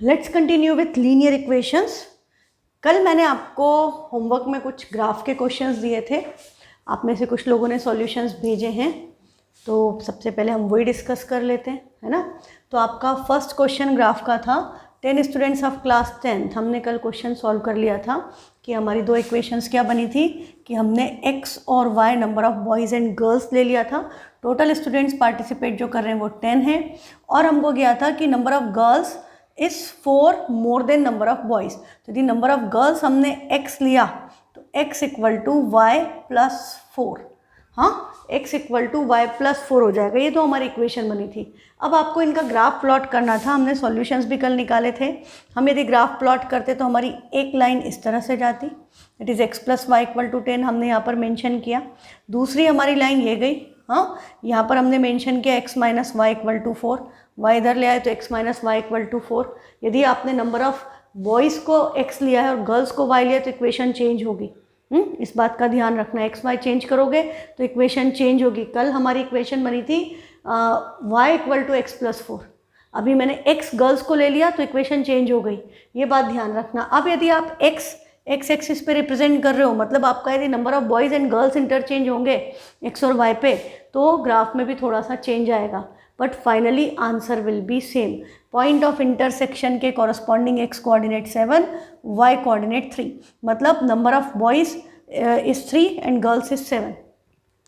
Let's continue with linear equations. कल मैंने आपको होमवर्क में कुछ ग्राफ के क्वेश्चंस दिए थे। आप में से कुछ लोगों ने सॉल्यूशंस भेजे हैं, तो सबसे पहले हम वही डिस्कस कर लेते हैं, है ना। तो आपका फर्स्ट क्वेश्चन ग्राफ का था 10 स्टूडेंट्स ऑफ क्लास 10। हमने कल क्वेश्चन सॉल्व कर लिया था कि हमारी दो इक्वेशंस क्या बनी थी कि हमने x और y number of boys and girls ले लिया था। टोटल स्टूडेंट्स पार्टिसिपेट जो कर रहे हैं वो 10 है, और हमको गया था कि number of girls is 4 more than number of boys. तो यदि नंबर ऑफ गर्ल्स हमने x लिया तो x equal to y plus 4, हाँ x equal to y plus 4 हो जाएगा। ये तो हमारी इक्वेशन बनी थी। अब आपको इनका ग्राफ प्लॉट करना था। हमने सॉल्यूशंस भी कल निकाले थे। हम यदि ग्राफ प्लॉट करते तो हमारी एक लाइन इस तरह से जाती, it is x plus y equal to 10, हमने यहाँ पर मेंशन किया। दूसरी हमारी लाइन ये गई, हाँ यहाँ पर हमने मेंशन किया x minus y equal to 4, y इधर ले आए तो x minus y equal to 4। यदि आपने नंबर ऑफ बॉयज़ को x लिया है और गर्ल्स को y लिया तो इक्वेशन चेंज होगी। इस बात का ध्यान रखना, एक्स वाई चेंज करोगे तो इक्वेशन चेंज होगी। कल हमारी इक्वेशन बनी थी y equal to x plus 4। अभी मैंने x गर्ल्स को ले लिया तो इक्वेशन चेंज हो गई, ये बात ध्यान रखना। अब यदि आप x एक्सिस पे रिप्रेजेंट कर रहे हो, मतलब आपका यदि number of boys and girls interchange होंगे x और y पे, तो ग्राफ में भी थोड़ा सा चेंज आएगा, but finally answer will be same. Point of intersection के corresponding x coordinate 7, y coordinate 3, मतलब number of boys is 3 and girls is 7।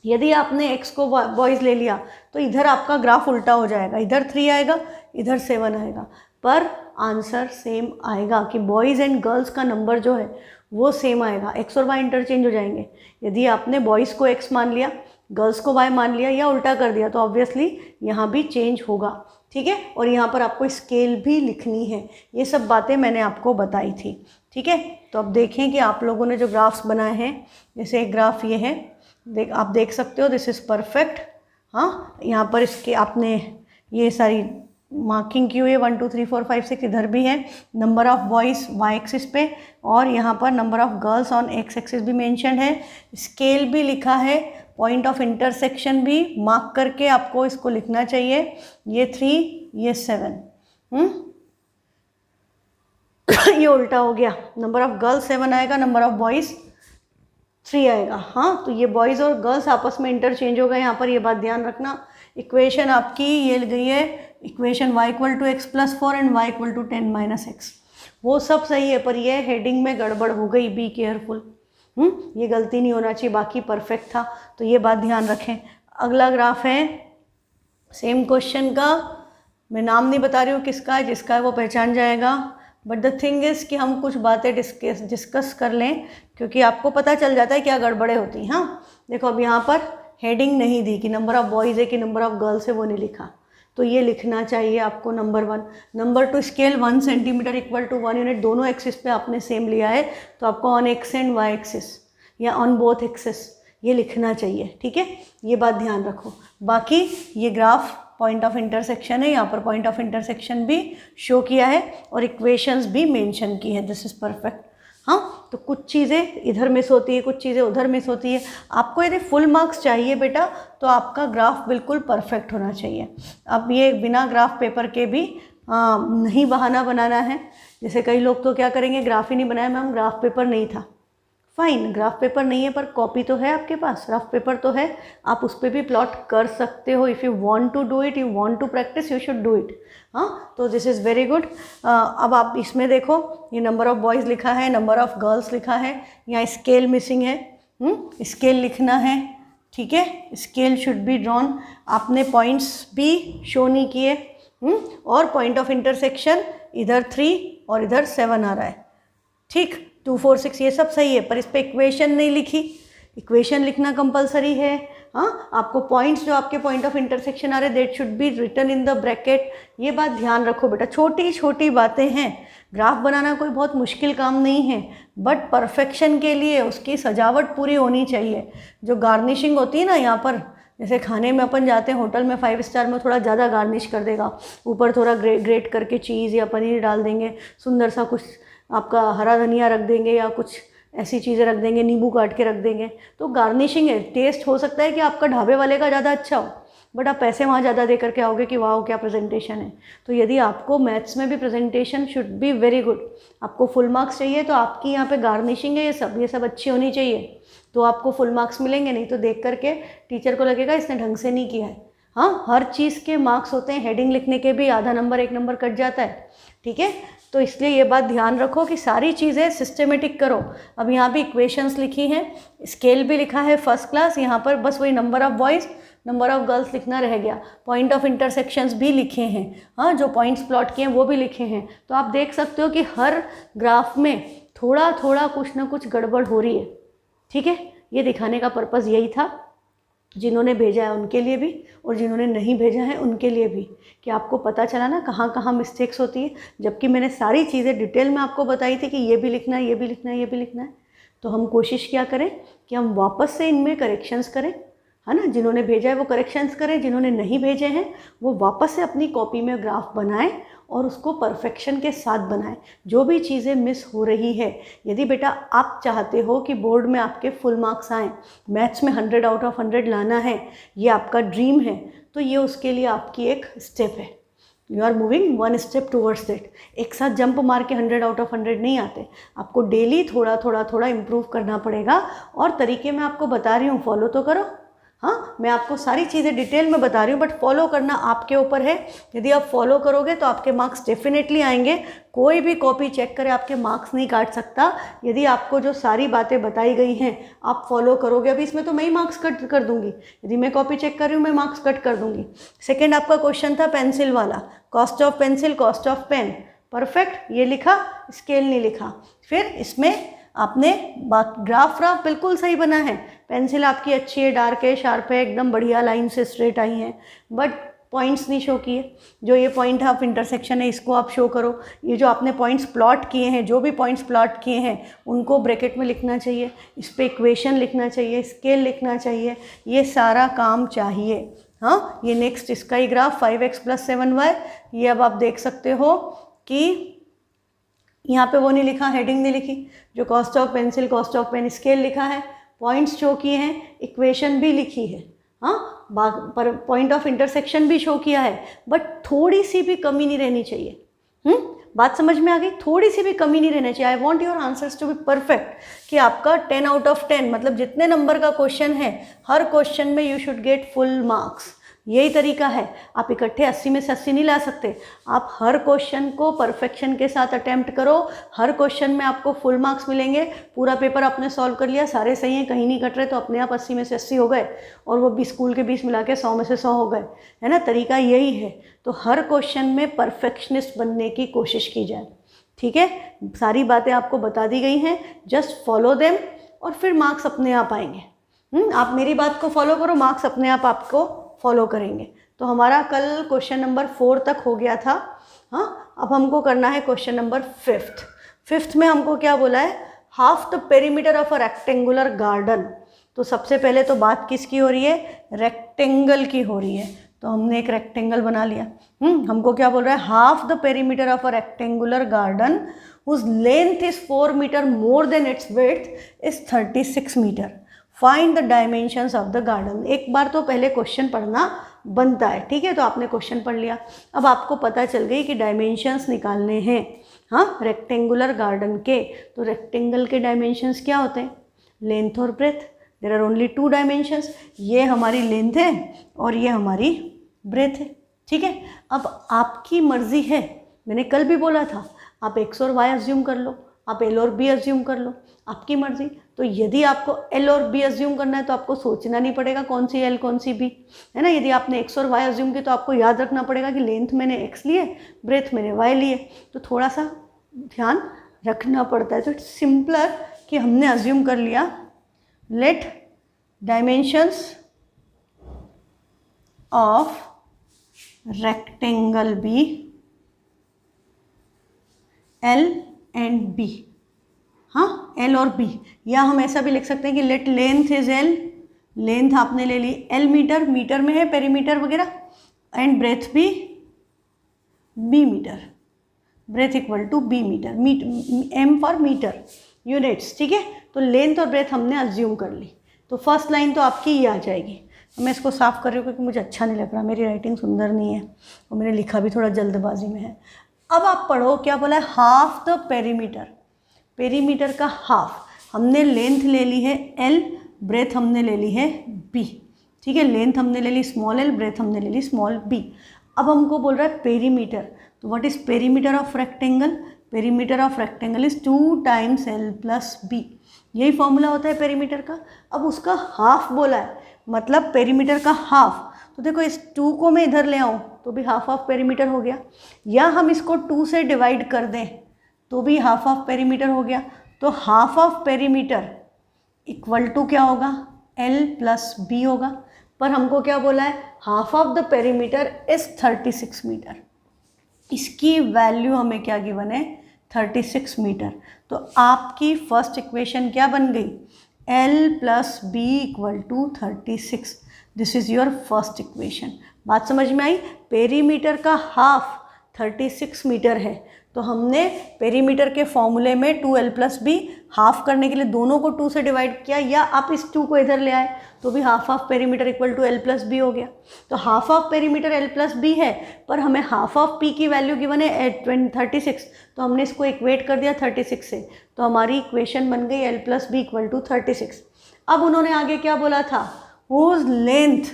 यदि आपने x को बॉयज़ ले लिया तो इधर आपका ग्राफ उल्टा हो जाएगा, इधर 3 आएगा, इधर 7 आएगा, पर आंसर सेम आएगा कि बॉयज़ एंड गर्ल्स का नंबर जो है वो सेम आएगा। x और y इंटरचेंज हो जाएंगे। यदि आपने बॉयज़ को x मान लिया, गर्ल्स को y मान लिया या उल्टा कर दिया तो ऑब्वियसली यहाँ भी चेंज होगा, ठीक है। और यहाँ पर आपको स्केल भी लिखनी है। ये सब बातें मैंने आपको बताई थी, ठीक है। तो अब देखें कि आप लोगों ने जो ग्राफ्स बनाए हैं, जैसे एक ग्राफ ये है, आप देख सकते हो, दिस इज़ परफेक्ट। हाँ, यहाँ पर इसके आपने ये सारी मार्किंग की हुई है, 1 2 3 4 5 6, इधर भी है number of boys y axis पे, और यहाँ पर number of girls on x axis भी मेंशन है, स्केल भी लिखा है, पॉइंट ऑफ इंटरसेक्शन भी मार्क करके आपको इसको लिखना चाहिए। ये 3, ये 7, ये उल्टा हो गया, नंबर ऑफ गर्ल्स 7 आएगा, नंबर ऑफ बॉयज़ 3 आएगा। हाँ, तो ये बॉयज़ और गर्ल्स आपस में इंटरचेंज हो गए यहाँ पर, ये बात ध्यान रखना। इक्वेशन आपकी ये गई है, equation y equal to x plus 4 and y equal to 10 minus x, वो सब सही है, पर ये हेडिंग में गड़बड़ हो गई, बी केयरफुल। ये गलती नहीं होना चाहिए, बाकी परफेक्ट था, तो ये बात ध्यान रखें। अगला ग्राफ है सेम क्वेश्चन का, मैं नाम नहीं बता रही हूँ किसका है, जिसका है वो पहचान जाएगा, बट द थिंग इज़ कि हम कुछ बातें डिस्कस कर लें, क्योंकि आपको पता चल जाता है क्या गड़बड़े होती हैं। हाँ देखो, अब यहाँ पर हेडिंग नहीं दी कि नंबर ऑफ बॉयज़ है कि नंबर ऑफ गर्ल्स है, वो नहीं लिखा, तो ये लिखना चाहिए आपको number 1। Number 2, scale 1 centimetre equal to 1 unit, दोनों एक्सिस पे आपने सेम लिया है, तो आपको on x and y axis या ऑन बोथ एक्सिस ये लिखना चाहिए, ठीक है। ये बात ध्यान रखो। बाकी ये ग्राफ पॉइंट ऑफ इंटरसेक्शन है, यहाँ पर पॉइंट ऑफ इंटरसेक्शन भी शो किया है और इक्वेशंस भी मेंशन की है, दिस इज़ परफेक्ट। हाँ, तो कुछ चीज़ें इधर मिस होती है, कुछ चीज़ें उधर मिस होती है। आपको यदि फुल मार्क्स चाहिए बेटा, तो आपका ग्राफ बिल्कुल परफेक्ट होना चाहिए। अब ये बिना ग्राफ पेपर के भी नहीं बहाना बनाना है। जैसे कई लोग तो क्या करेंगे, ग्राफ ही नहीं बनाया मैम, ग्राफ पेपर नहीं था। फाइन, ग्राफ पेपर नहीं है पर कॉपी तो है आपके पास, रफ पेपर तो है, आप उस पर भी प्लॉट कर सकते हो। If you want to do it, you want to practice, you should do it. हाँ, तो दिस इज़ वेरी गुड। अब आप इसमें देखो, ये नंबर ऑफ बॉयज़ लिखा है, नंबर ऑफ गर्ल्स लिखा है, यहाँ स्केल मिसिंग है, स्केल लिखना है, ठीक है। स्केल शुड बी ड्रॉन, आपने पॉइंट्स भी शो नहीं किए, और पॉइंट ऑफ इंटरसेक्शन इधर 3 और इधर 7 आ रहा है, ठीक, 2 4 6 ये सब सही है, पर इस पर इक्वेशन नहीं लिखी। इक्वेशन लिखना कंपलसरी है। हाँ, आपको पॉइंट्स जो आपके पॉइंट ऑफ इंटरसेक्शन आ रहे, that should be written in the bracket. ये बात ध्यान रखो बेटा, छोटी छोटी बातें हैं। ग्राफ बनाना कोई बहुत मुश्किल काम नहीं है, बट परफेक्शन के लिए उसकी सजावट पूरी होनी चाहिए। जो गार्निशिंग होती है ना, यहाँ पर जैसे खाने में अपन जाते हैं होटल में 5 स्टार में, थोड़ा ज़्यादा गार्निश कर देगा, ऊपर थोड़ा ग्रेट करके चीज़ या पनीर डाल देंगे, सुंदर सा कुछ आपका हरा धनिया रख देंगे या कुछ ऐसी चीज़ें रख देंगे, नींबू काट के रख देंगे, तो गार्निशिंग है। टेस्ट हो सकता है कि आपका ढाबे वाले का ज़्यादा अच्छा हो, बट आप पैसे वहाँ ज़्यादा दे करके आओगे कि वाह क्या प्रेजेंटेशन है। तो यदि आपको मैथ्स में भी presentation should be very good, आपको फुल मार्क्स चाहिए तो आपकी यहाँ पे गार्निशिंग है, ये सब अच्छी होनी चाहिए, तो आपको फुल मार्क्स मिलेंगे। नहीं तो देख करके टीचर को लगेगा इसने ढंग से नहीं किया है। हाँ, हर चीज़ के मार्क्स होते हैं, हेडिंग लिखने के भी आधा नंबर 1 नंबर कट जाता है, ठीक है। तो इसलिए ये बात ध्यान रखो कि सारी चीज़ें सिस्टमेटिक करो। अब यहाँ भी इक्वेशंस लिखी हैं, स्केल भी लिखा है फर्स्ट क्लास, यहाँ पर बस वही number of boys number of girls लिखना रह गया। पॉइंट ऑफ इंटरसेक्शंस भी लिखे हैं, हाँ, जो पॉइंट्स प्लॉट किए हैं वो भी लिखे हैं। तो आप देख सकते हो कि हर ग्राफ में थोड़ा थोड़ा कुछ ना कुछ गड़बड़ हो रही है, ठीक है। ये दिखाने का पर्पज़ यही था, जिन्होंने भेजा है उनके लिए भी और जिन्होंने नहीं भेजा है उनके लिए भी, कि आपको पता चला ना कहाँ कहाँ मिस्टेक्स होती है। जबकि मैंने सारी चीज़ें डिटेल में आपको बताई थी कि ये भी लिखना है, ये भी लिखना है, ये भी लिखना है। तो हम कोशिश क्या करें कि हम वापस से इनमें करेक्शंस करें, है ना। जिन्होंने भेजा है वो करेक्शंस करें, जिन्होंने नहीं भेजे हैं वो वापस से अपनी कॉपी में ग्राफ बनाएं और उसको परफेक्शन के साथ बनाएं। जो भी चीज़ें मिस हो रही है, यदि बेटा आप चाहते हो कि बोर्ड में आपके फुल मार्क्स आएँ, मैथ्स में 100 आउट ऑफ 100 लाना है, ये आपका ड्रीम है, तो ये उसके लिए आपकी एक स्टेप है। You are moving 1 step towards that. एक साथ जंप मार के 100 आउट ऑफ 100 नहीं आते, आपको डेली थोड़ा थोड़ा थोड़ा इम्प्रूव करना पड़ेगा। और तरीके मैं आपको बता रही हूँ, फॉलो तो करो। हाँ, मैं आपको सारी चीज़ें डिटेल में बता रही हूँ, बट फॉलो करना आपके ऊपर है। यदि आप फॉलो करोगे तो आपके मार्क्स डेफिनेटली आएंगे। कोई भी कॉपी चेक करे आपके मार्क्स नहीं काट सकता। यदि आपको जो सारी बातें बताई गई हैं आप फॉलो करोगे, अभी इसमें तो मैं ही मार्क्स कट कर दूंगी, यदि मैं कॉपी चेक कर रही हूँ मैं मार्क्स कट कर दूंगी। सेकेंड आपका क्वेश्चन था पेंसिल वाला, cost of pencil, cost of pen, perfect, ये लिखा, स्केल नहीं लिखा। फिर इसमें आपने ग्राफ बिल्कुल सही बना है, पेंसिल आपकी अच्छी है, डार्क है, शार्प है, एकदम बढ़िया लाइन से स्ट्रेट आई हैं, बट पॉइंट्स नहीं शो किए। जो ये पॉइंट ऑफ इंटरसेक्शन है इसको आप शो करो। ये जो आपने पॉइंट्स प्लॉट किए हैं, जो भी पॉइंट्स प्लॉट किए हैं उनको ब्रैकेट में लिखना चाहिए, इस पर इक्वेशन लिखना चाहिए, स्केल लिखना चाहिए, ये सारा काम चाहिए। हाँ, ये नेक्स्ट इसका ही ग्राफ 5x + 7y, ये अब आप देख सकते हो कि यहाँ पे वो नहीं लिखा, हेडिंग नहीं लिखी, जो cost of pencil, cost of pen, scale लिखा है, पॉइंट्स शो किए हैं, इक्वेशन भी लिखी है, हाँ, पर पॉइंट ऑफ इंटरसेक्शन भी शो किया है, बट थोड़ी सी भी कमी नहीं रहनी चाहिए। बात समझ में आ गई? थोड़ी सी भी कमी नहीं रहना चाहिए। I want your answers to be perfect, कि आपका 10 आउट ऑफ 10, मतलब जितने नंबर का क्वेश्चन है हर क्वेश्चन में you should get full marks. यही तरीका है। आप इकट्ठे 80 में से 80 नहीं ला सकते, आप हर क्वेश्चन को परफेक्शन के साथ अटेम्प्ट करो, हर क्वेश्चन में आपको फुल मार्क्स मिलेंगे। पूरा पेपर आपने सॉल्व कर लिया, सारे सही हैं, कहीं नहीं कट रहे, तो अपने आप 80 में से 80 हो गए, और वो 20 स्कूल के 20 मिला के 100 में से 100 हो गए, है ना। तरीका यही है। तो हर क्वेश्चन में परफेक्शनिस्ट बनने की कोशिश की जाए, ठीक है। सारी बातें आपको बता दी गई हैं, जस्ट फॉलो देम और फिर मार्क्स अपने आप आएंगे। आप मेरी बात को फॉलो करो, मार्क्स अपने आप आपको फॉलो करेंगे। तो हमारा कल क्वेश्चन नंबर 4 तक हो गया था। हाँ, अब हमको करना है क्वेश्चन नंबर 5th। 5th में हमको क्या बोला है, half the perimeter of a rectangular garden. तो सबसे पहले तो बात किसकी हो रही है, रेक्टेंगल की हो रही है। तो हमने एक रेक्टेंगल बना लिया। हमको क्या बोल रहा है, half the perimeter of a rectangular garden whose length is 4 metre more than its width is 36 metre. Find the dimensions of the garden. एक बार तो पहले क्वेश्चन पढ़ना बनता है, ठीक है। तो आपने क्वेश्चन पढ़ लिया, अब आपको पता चल गई कि डायमेंशंस निकालने हैं, हाँ, रेक्टेंगुलर गार्डन के। तो रेक्टेंगल के डायमेंशंस क्या होते हैं, लेंथ और breadth. There are only 2 dimensions, ये हमारी लेंथ है और ये हमारी ब्रेथ है, ठीक है। अब आपकी मर्जी है, मैंने कल भी बोला था, आप x और y अज्यूम कर लो, आप l और b अज्यूम कर लो, आपकी मर्जी। तो यदि आपको l और b अज्यूम करना है तो आपको सोचना नहीं पड़ेगा कौन सी l कौन सी b, है ना। यदि आपने x और y अज्यूम किया तो आपको याद रखना पड़ेगा कि लेंथ मैंने x लिए, ब्रेथ मैंने y लिए, तो थोड़ा सा ध्यान रखना पड़ता है। तो इट्स सिंपलर कि हमने अज्यूम कर लिया, let dimensions of rectangle be L and B, हाँ, L और B। या हम ऐसा भी लिख सकते हैं कि late length is L, length आपने ले ली L मीटर, मीटर में है पेरीमीटर वगैरह, एंड ब्रेथ भी B metre, breadth equal to B metre, M for metre units, ठीक है। तो लेंथ और ब्रेथ हमने अज्यूम कर ली। तो फर्स्ट लाइन तो आपकी ये आ जाएगी। मैं इसको साफ़ कर रही हूँ क्योंकि मुझे अच्छा नहीं लग रहा, मेरी राइटिंग सुंदर नहीं है और मैंने लिखा भी थोड़ा जल्दबाजी में है। अब आप पढ़ो क्या बोला है, हाफ द पेरीमीटर, पेरीमीटर का हाफ। हमने लेंथ ले ली है L, ब्रेथ हमने ले ली है B, ठीक है, लेंथ हमने ले ली स्मॉल l, ब्रेथ हमने ले ली स्मॉल b। अब हमको बोल रहा है पेरीमीटर, तो what is perimeter of rectangle, perimeter of rectangle is 2 times l plus b, यही फॉर्मूला होता है पेरीमीटर का। अब उसका हाफ बोला है, मतलब पेरीमीटर का हाफ, तो देखो इस 2 को मैं इधर ले आऊँ तो भी हाफ ऑफ पेरीमीटर हो गया, या हम इसको 2 से डिवाइड कर दें तो भी हाफ ऑफ पेरीमीटर हो गया। तो half of perimeter equal to क्या होगा, L प्लस B होगा। पर हमको क्या बोला है, half of the perimeter is 36 metre, इसकी वैल्यू हमें क्या गिवन है, 36 मीटर। तो आपकी फर्स्ट इक्वेशन क्या बन गई, L plus B equal to 36, this is your first equation. बात समझ में आई, पेरीमीटर का हाफ 36 मीटर है, तो हमने पेरीमीटर के फॉर्मूले में 2l प्लस बी हाफ करने के लिए दोनों को 2 से डिवाइड किया, या आप इस 2 को इधर ले आए तो भी half of perimeter equal to l plus b हो गया। तो half of perimeter l plus b है, पर हमें हाफ ऑफ p की वैल्यू गिवन है 36, तो हमने इसको इक्वेट कर दिया 36 से, तो हमारी इक्वेशन बन गई l plus b equal to 36। अब उन्होंने आगे क्या बोला था, whose length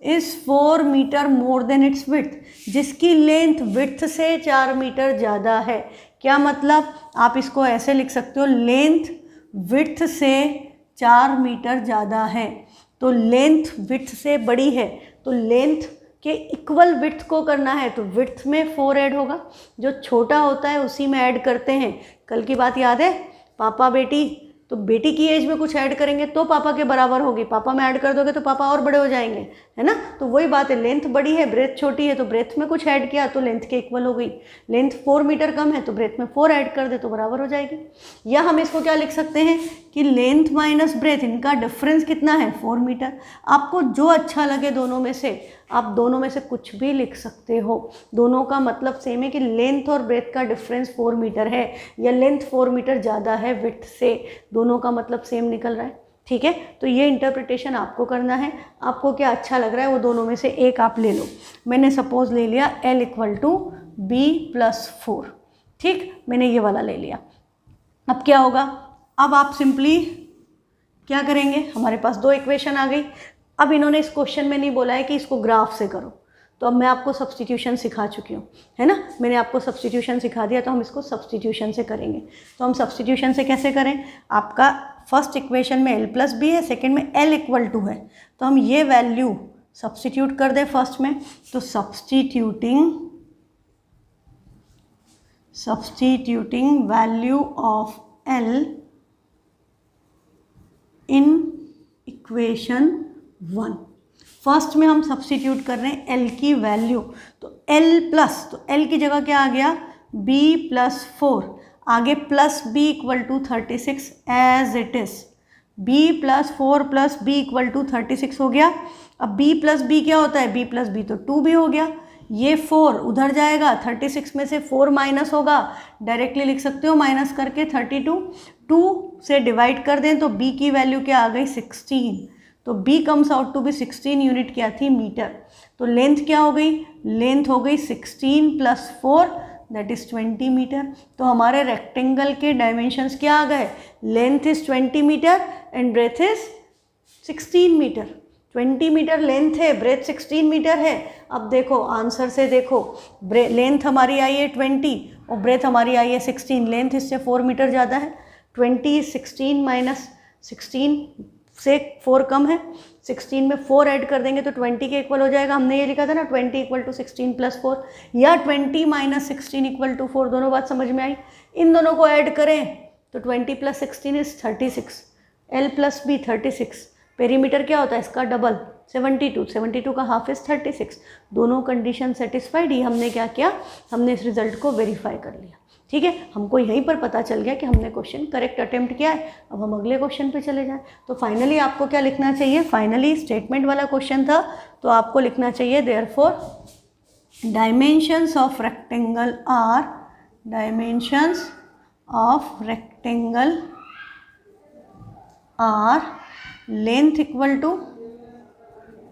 is 4 metre more than its width, जिसकी लेंथ विड्थ से 4 मीटर ज़्यादा है। क्या मतलब, आप इसको ऐसे लिख सकते हो, लेंथ विड्थ से 4 मीटर ज़्यादा है, तो लेंथ विड्थ से बड़ी है, तो लेंथ के इक्वल विड्थ को करना है, तो विड्थ में 4 ऐड होगा, जो छोटा होता है उसी में ऐड करते हैं। कल की बात याद है, पापा बेटी, तो बेटी की एज में कुछ ऐड करेंगे तो पापा के बराबर होगी, पापा में ऐड कर दोगे तो पापा और बड़े हो जाएंगे, है ना। तो वही बात है, लेंथ बड़ी है ब्रेथ छोटी है, तो ब्रेथ में कुछ ऐड किया तो लेंथ के इक्वल हो गई। लेंथ 4 मीटर कम है तो ब्रेथ में 4 ऐड कर दे तो बराबर हो जाएगी। या हम इसको क्या लिख सकते हैं कि लेंथ माइनस ब्रेथ, इनका डिफरेंस कितना है, 4 मीटर। आपको जो अच्छा लगे दोनों में से, आप दोनों में से कुछ भी लिख सकते हो, दोनों का मतलब सेम है कि लेंथ और ब्रेथ का डिफरेंस 4 मीटर है, या लेंथ 4 मीटर ज़्यादा है विड्थ से, दोनों का मतलब सेम निकल रहा है, ठीक है। तो ये इंटरप्रिटेशन आपको करना है, आपको क्या अच्छा लग रहा है वो दोनों में से एक आप ले लो। मैंने सपोज ले लिया L equal to B plus 4, ठीक, मैंने ये वाला ले लिया। अब क्या होगा, अब आप सिंपली क्या करेंगे, हमारे पास 2 इक्वेशन आ गई। अब इन्होंने इस क्वेश्चन में नहीं बोला है कि इसको ग्राफ से करो, तो अब मैं आपको सब्स्टिट्यूशन सिखा चुकी हूँ, है ना, मैंने आपको सब्स्टिट्यूशन सिखा दिया, तो हम इसको सब्स्टिट्यूशन से करेंगे। तो हम सब्स्टिट्यूशन से कैसे करें, आपका फर्स्ट इक्वेशन में l प्लस बी है, सेकेंड में l इक्वल टू है, तो हम ये वैल्यू सब्स्टिट्यूट कर दें फर्स्ट में, तो substituting value of l in equation 1, first में हम सब्स्टिट्यूट कर रहे हैं L की वैल्यू, तो L प्लस, तो L की जगह क्या आ गया, B प्लस 4, आगे plus B equal to 36 as it is, B plus 4 plus B equal to 36 हो गया। अब B प्लस B क्या होता है, B प्लस B तो 2B हो गया, ये 4 उधर जाएगा, 36 में से 4 माइनस होगा, डायरेक्टली लिख सकते हो माइनस करके 32, 2 से डिवाइड कर दें तो B की वैल्यू क्या आ गई 16, तो B comes out to be 16 unit क्या थी, मीटर। तो लेंथ क्या हो गई, लेंथ हो गई 16 प्लस 4 दैट इज़ 20 मीटर। तो हमारे रेक्टेंगल के डायमेंशंस क्या आ गए, length is 20 metre and breadth is 16 metre. 20 metre length है, ब्रेथ 16 मीटर है। अब देखो आंसर से देखो, लेंथ हमारी आई है 20 और ब्रेथ हमारी आई है 16, लेंथ इससे 4 मीटर ज़्यादा है। 20 16 माइनस 16 से 4 कम है, 16 में 4 ऐड कर देंगे तो 20 के इक्वल हो जाएगा। हमने ये लिखा था ना 20 इक्वल टू 16 प्लस 4, या 20 माइनस 16 इक्वल टू 4, दोनों बात समझ में आई। इन दोनों को ऐड करें तो 20 plus 16 is 36, L plus B 36, perimeter क्या होता है इसका डबल 72, 72 का हाफ इज 36। दोनों कंडीशन सेटिस्फाइड, ही हमने क्या किया, हमने इस रिजल्ट को वेरीफाई कर लिया, ठीक है। हमको यहीं पर पता चल गया कि हमने क्वेश्चन करेक्ट अटेम्प्ट किया है। अब हम अगले क्वेश्चन पे चले जाएं। तो फाइनली आपको क्या लिखना चाहिए, फाइनली स्टेटमेंट वाला क्वेश्चन था तो आपको लिखना चाहिए therefore dimensions of rectangle are, dimensions of rectangle are length equal to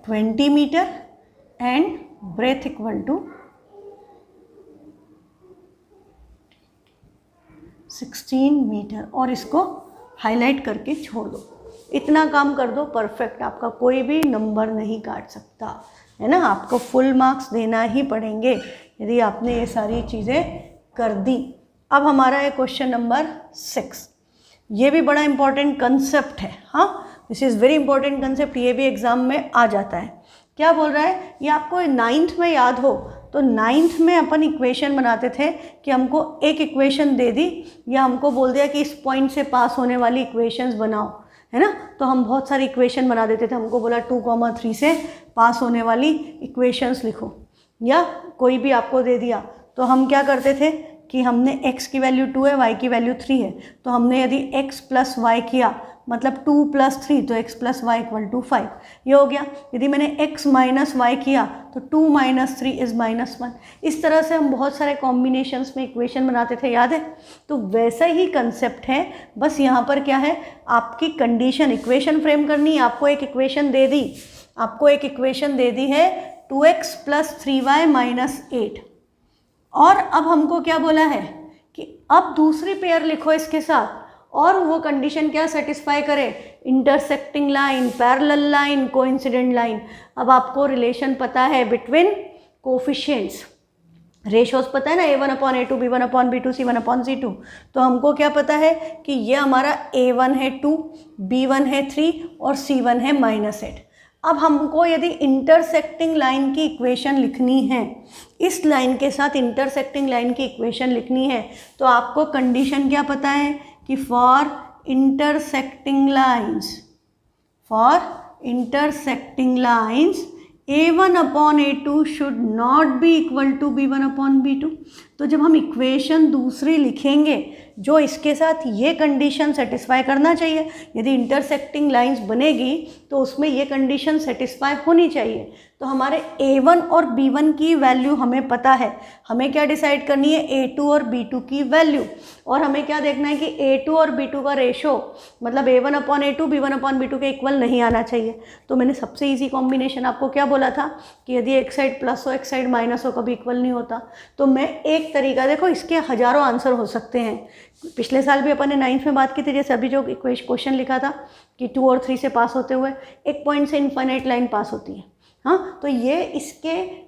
20 metre and breadth equal to 16 metre, और इसको हाईलाइट करके छोड़ दो। इतना काम कर दो, परफेक्ट, आपका कोई भी नंबर नहीं काट सकता, है ना। आपको फुल मार्क्स देना ही पड़ेंगे यदि आपने ये सारी चीज़ें कर दी। अब हमारा है क्वेश्चन नंबर 6। ये भी बड़ा इंपॉर्टेंट कंसेप्ट है, हाँ, this is very important concept, ये भी एग्जाम में आ जाता है। क्या बोल रहा है, ये आपको 9th में याद हो तो 9th में अपन इक्वेशन बनाते थे कि हमको एक इक्वेशन दे दी या हमको बोल दिया कि इस पॉइंट से पास होने वाली इक्वेशंस बनाओ, है ना, तो हम बहुत सारी इक्वेशन बना देते थे। हमको बोला 2,3 से पास होने वाली इक्वेशंस लिखो, या कोई भी आपको दे दिया तो हम क्या करते थे कि हमने x की वैल्यू 2 है, y की वैल्यू 3 है, तो हमने यदि x प्लस वाई किया मतलब 2 प्लस 3 तो x plus y equal to 5, ये हो गया। यदि मैंने x माइनस वाई किया तो 2 माइनस 3 इज़ -1। इस तरह से हम बहुत सारे कॉम्बिनेशंस में इक्वेशन बनाते थे, याद है। तो वैसा ही कंसेप्ट है, बस यहाँ पर क्या है, आपकी कंडीशन इक्वेशन फ्रेम करनी है। आपको एक इक्वेशन दे दी, आपको एक इक्वेशन दे दी है 2x प्लस 3y माइनस 8, और अब हमको क्या बोला है कि अब दूसरी पेयर लिखो इसके साथ, और वो कंडीशन क्या सेटिस्फाई करे, intersecting line, parallel line, coincident line. अब आपको रिलेशन पता है बिटवीन कोफिशिएंट्स, रेशोज पता है ना, a1/a2, b1/b2, c1/c2। तो हमको क्या पता है कि ये हमारा a1 है 2, b1 है 3 और c1 है -8। अब हमको यदि इंटरसेक्टिंग लाइन की इक्वेशन लिखनी है, इस लाइन के साथ इंटरसेक्टिंग लाइन की इक्वेशन लिखनी है, तो आपको कंडीशन क्या पता है कि for intersecting lines a1/a2 should not be equal to b1/b2। तो जब हम इक्वेशन दूसरी लिखेंगे जो इसके साथ ये कंडीशन सेटिस्फाई करना चाहिए, यदि इंटरसेक्टिंग लाइंस बनेगी तो उसमें ये कंडीशन सेटिस्फाई होनी चाहिए। तो हमारे a1 और b1 की वैल्यू हमें पता है, हमें क्या डिसाइड करनी है, a2 और b2 की वैल्यू, और हमें क्या देखना है कि a2 और b2 का रेशो मतलब a1/a2 b1/b2 के इक्वल नहीं आना चाहिए। तो मैंने सबसे ईजी कॉम्बिनेशन आपको क्या बोला था कि यदि एक साइड प्लस हो एक साइड माइनस हो कभी इक्वल नहीं होता। तो मैं एक तरीका, देखो इसके हज़ारों आंसर हो सकते हैं, पिछले साल भी अपन ने 9th में बात की थी, जैसे अभी जो क्वेश्चन लिखा था कि 2 और 3 से पास होते हुए एक पॉइंट से इन्फाइनाइट लाइन पास होती है, हाँ, तो ये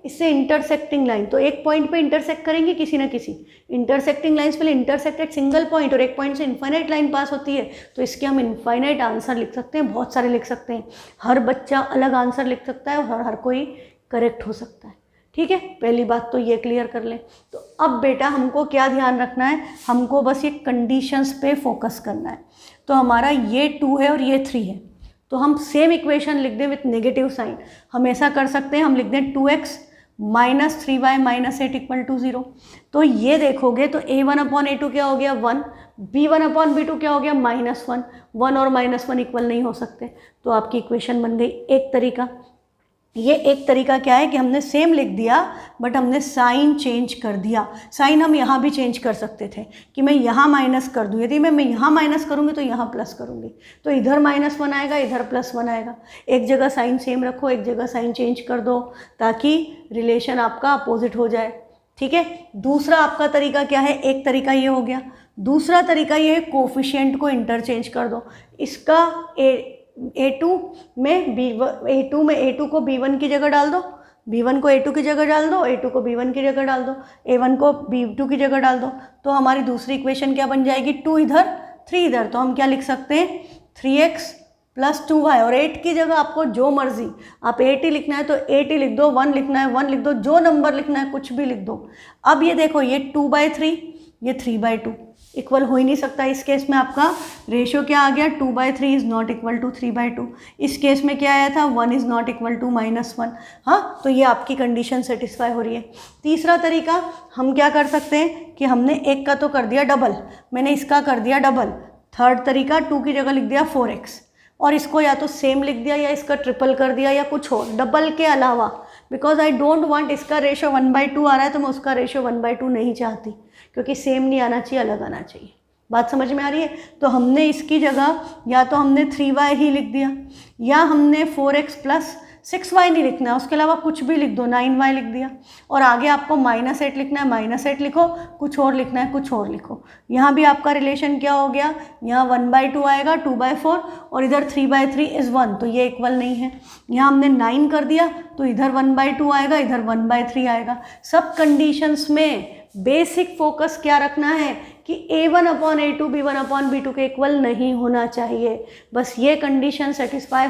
इससे इंटरसेक्टिंग लाइन, तो एक पॉइंट पे इंटरसेक्ट करेंगे किसी ना किसी, इंटरसेक्टिंग लाइंस पहले इंटरसेक्टेड सिंगल पॉइंट और एक पॉइंट से इन्फाइनाइट लाइन पास होती है, तो इसके हम इन्फाइनाइट आंसर लिख सकते हैं, बहुत सारे लिख सकते हैं, हर बच्चा अलग आंसर लिख सकता है और हर कोई करेक्ट हो सकता है। ठीक है, पहली बात तो ये क्लियर कर लें। तो अब बेटा हमको क्या ध्यान रखना है, हमको बस ये कंडीशंस पे फोकस करना है। तो हमारा ये 2 है और ये 3 है, तो हम सेम इक्वेशन लिख दें विथ नेगेटिव साइन। हम ऐसा कर सकते हैं, हम लिख दें 2x minus 3y minus 8 equal to 0। तो ये देखोगे तो a1/a2 क्या हो गया 1, b1/b2 क्या हो गया -1। 1 और -1 इक्वल नहीं हो सकते, तो आपकी इक्वेशन बन गई। एक तरीका, ये एक तरीका क्या है कि हमने सेम लिख दिया बट हमने साइन चेंज कर दिया। साइन हम यहाँ भी चेंज कर सकते थे कि मैं यहाँ माइनस कर दूँ, यदि मैं यहाँ माइनस करूँगी तो यहाँ प्लस करूँगी, तो इधर -1 आएगा इधर +1 आएगा। एक जगह साइन सेम रखो, एक जगह साइन चेंज कर दो ताकि रिलेशन आपका अपोजिट हो जाए। ठीक है, दूसरा आपका तरीका क्या है, एक तरीका ये हो गया। दूसरा तरीका ये है कोफिशिएंट को इंटरचेंज कर दो। इसका a2 में a2 को b1 की जगह डाल दो, b1 को a2 की जगह डाल दो, a2 को b1 की जगह डाल दो, a1 को b2 की जगह डाल दो, तो हमारी दूसरी इक्वेशन क्या बन जाएगी, 2 इधर 3 इधर। तो हम क्या लिख सकते हैं 3x + 2y, और 8 की जगह आपको जो मर्जी, आप 8 ही लिखना है तो 8 ही लिख दो, 1 लिखना है 1 लिख दो, जो नंबर लिखना है कुछ भी लिख दो। अब ये देखो ये 2/3 ये 3/2 इक्वल हो ही नहीं सकता। इस केस में आपका रेशियो क्या आ गया, 2/3 इज़ नॉट इक्वल टू 3/2। इस केस में क्या आया था, 1 इज़ नॉट इक्वल टू -1। हाँ, तो ये आपकी कंडीशन सेटिस्फाई हो रही है। तीसरा तरीका हम क्या कर सकते हैं कि हमने एक का तो कर दिया डबल, मैंने इसका कर दिया डबल। थर्ड तरीका 2 की जगह लिख दिया 4x, और इसको या तो सेम लिख दिया या इसका ट्रिपल कर दिया या कुछ और डबल के अलावा, बिकॉज आई डोंट वांट, इसका रेशो 1/2 आ रहा है तो मैं उसका रेशो 1/2 नहीं चाहती, क्योंकि सेम नहीं आना चाहिए, अलग आना चाहिए। बात समझ में आ रही है। तो हमने इसकी जगह या तो हमने 3y ही लिख दिया या हमने 4x + 6y नहीं लिखना है, उसके अलावा कुछ भी लिख दो, 9y लिख दिया। और आगे आपको -8 लिखना है, -8 लिखो, कुछ और लिखना है, कुछ और लिखो। यहाँ भी आपका रिलेशन क्या हो गया, यहाँ 1/2 आएगा, 2/4, और इधर 3/3 इज़ 1, तो ये इक्वल नहीं है। यहाँ हमने 9 कर दिया तो इधर 1/2 आएगा, इधर 1/3 आएगा। सब कंडीशंस में बेसिक फोकस क्या रखना है कि A1/A2 B1/B2 के इक्वल नहीं होना चाहिए। बस ये कंडीशन सेटिस्फाई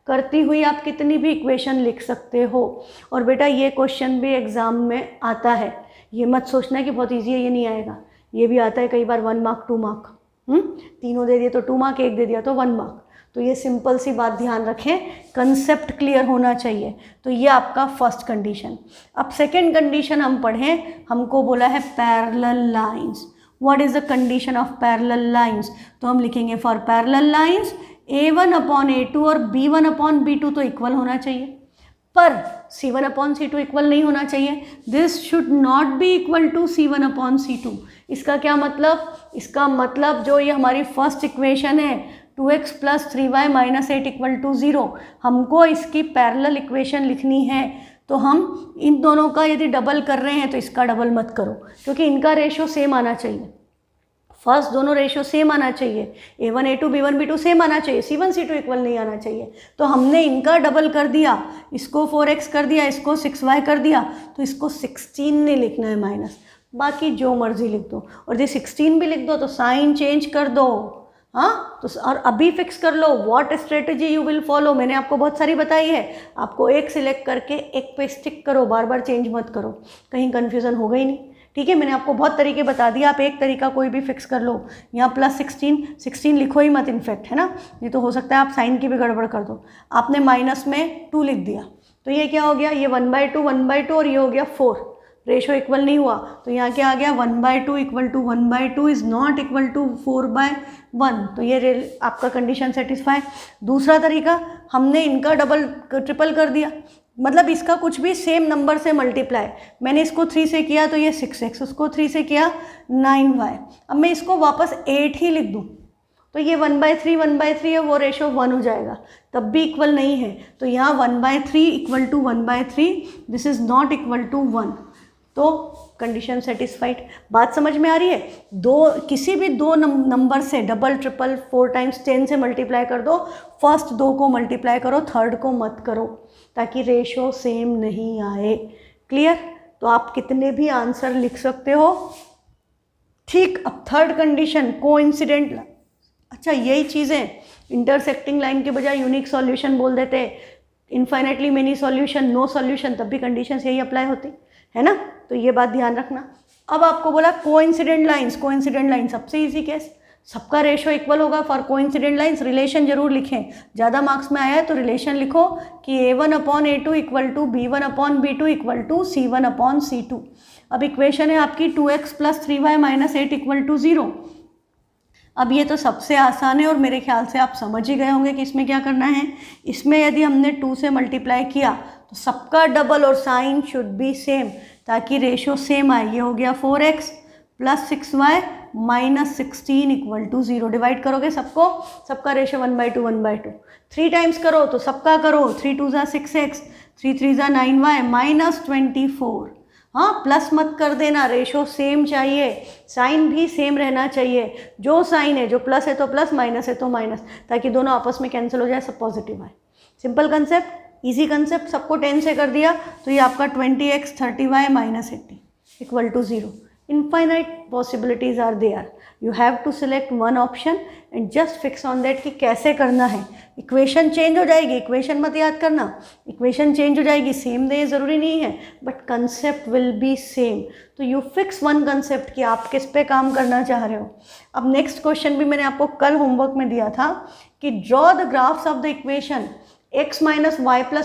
करती हुई आप कितनी भी इक्वेशन लिख सकते हो। और बेटा ये क्वेश्चन भी एग्ज़ाम में आता है, ये मत सोचना कि बहुत ईजी है, ये नहीं आएगा, ये भी आता है कई बार 1 मार्क 2 मार्क, तीनों दे दिए तो 2 मार्क, एक दे दिया तो 1 मार्क। तो ये सिंपल सी बात ध्यान रखें, कंसेप्ट क्लियर होना चाहिए। तो ये आपका फर्स्ट कंडीशन। अब सेकंड कंडीशन हम पढ़ें, हमको बोला है parallel lines. What is the condition of parallel lines? तो हम लिखेंगे फॉर पैरेलल लाइंस A1/A2 और B1/B2 तो इक्वल होना चाहिए, पर C1/C2 इक्वल नहीं होना चाहिए। This should not be equal to C1/C2। इसका क्या मतलब? इसका मतलब जो ये हमारी फर्स्ट इक्वेशन है 2x + 3y - 8 = 0, हमको इसकी पैरेलल इक्वेशन लिखनी है। तो हम इन दोनों का यदि डबल कर रहे हैं तो इसका डबल मत करो, क्योंकि इनका रेशो सेम आना चाहिए। फर्स्ट दोनों रेशो सेम आना चाहिए, A1/A2 B1/B2 सेम आना चाहिए, C1/C2 इक्वल नहीं आना चाहिए। तो हमने इनका डबल कर दिया, इसको 4x कर दिया, इसको 6y कर दिया, तो इसको 16 नहीं लिखना है माइनस, बाकी जो मर्जी लिख दो। और यदि 16 भी लिख दो तो साइन चेंज कर दो, हाँ। तो और अभी फिक्स कर लो what strategy you will follow. मैंने आपको बहुत सारी बताई है, आपको एक सिलेक्ट करके एक पे स्टिक करो, बार बार चेंज मत करो, कहीं कन्फ्यूज़न होगा ही नहीं, ठीक है। मैंने आपको बहुत तरीके बता दिए, आप एक तरीका कोई भी फिक्स कर लो। यहाँ +16 लिखो ही मत इनफैक्ट, है ना, ये तो हो सकता है आप साइन की भी गड़बड़ कर दो। आपने माइनस में 2 लिख दिया तो ये क्या हो गया, ये 1/2 और ये हो गया 4, रेशो इक्वल नहीं हुआ। तो यहाँ क्या आ गया, 1/2 = 1/2 इज़ नॉट इक्वल टू 4/1। तो ये आपका कंडीशन सेटिस्फाई। दूसरा तरीका, हमने इनका डबल ट्रिपल कर दिया, मतलब इसका कुछ भी सेम नंबर से मल्टीप्लाई। मैंने इसको 3 से किया तो ये 6x, उसको 3 से किया 9y। अब मैं इसको वापस 8 ही लिख दूँ तो ये 1/3 है, वो रेशो 1 हो जाएगा, तब भी इक्वल नहीं है। तो यहाँ 1/3 = 1/3, this is not equal to 1। तो कंडीशन सेटिस्फाइड। बात समझ में आ रही है? किसी भी दो नंबर से डबल ट्रिपल 4 टाइम्स 10 से मल्टीप्लाई कर दो, फर्स्ट 2 को मल्टीप्लाई करो, थर्ड को मत करो, ताकि रेशो सेम नहीं आए। क्लियर? तो आप कितने भी आंसर लिख सकते हो। ठीक, अब थर्ड कंडीशन कोइंसिडेंट। अच्छा, यही चीज़ें इंटरसेक्टिंग लाइन के बजाय यूनिक सॉल्यूशन बोल देते, infinitely many solution, no solution, तब भी कंडीशंस यही अप्लाई होती है ना। तो ये बात ध्यान रखना। अब आपको बोला कोइंसिडेंट लाइंस, कोइंसिडेंट लाइन सबसे इजी केस, सबका रेशो इक्वल होगा। फॉर कोइंसिडेंट लाइंस रिलेशन जरूर लिखें, ज़्यादा मार्क्स में आया है तो रिलेशन लिखो कि A1/A2 = B1/B2 = C1/C2। अब इक्वेशन है आपकी 2x + 3y - 8 = 0। अब ये तो सबसे आसान है और मेरे ख्याल से आप समझ ही गए होंगे कि इसमें क्या करना है। इसमें यदि हमने 2 से मल्टीप्लाई किया तो सबका डबल और साइन शुड बी सेम, ताकि रेशो सेम आए। ये हो गया 4x + 6y - 16 = 0। डिवाइड करोगे सबको, सबका रेशो 1/2 1/2। 3 टाइम्स करो तो सबका करो, 3 × 2 = 6x, 3 × 3 = 9y - 24। हाँ, प्लस मत कर देना, रेशो सेम चाहिए, साइन भी सेम रहना चाहिए। जो साइन है, जो प्लस है तो प्लस, माइनस है तो माइनस, ताकि दोनों आपस में कैंसिल हो जाए, सब पॉजिटिव आए। Simple concept, easy concept. सबको 10 से कर दिया तो ये आपका 20x 30y - 80 = 0। Infinite possibilities are there, you have to select one option and just fix on that कि कैसे करना है। इक्वेशन चेंज हो जाएगी, इक्वेशन मत याद करना, इक्वेशन चेंज हो जाएगी, सेम दे ज़रूरी नहीं है, but concept will be same. तो यू फिक्स वन कंसेप्ट कि आप किस पे काम करना चाह रहे हो। अब नेक्स्ट क्वेश्चन भी मैंने आपको कल होमवर्क में दिया था कि draw the graphs of the equation x - y +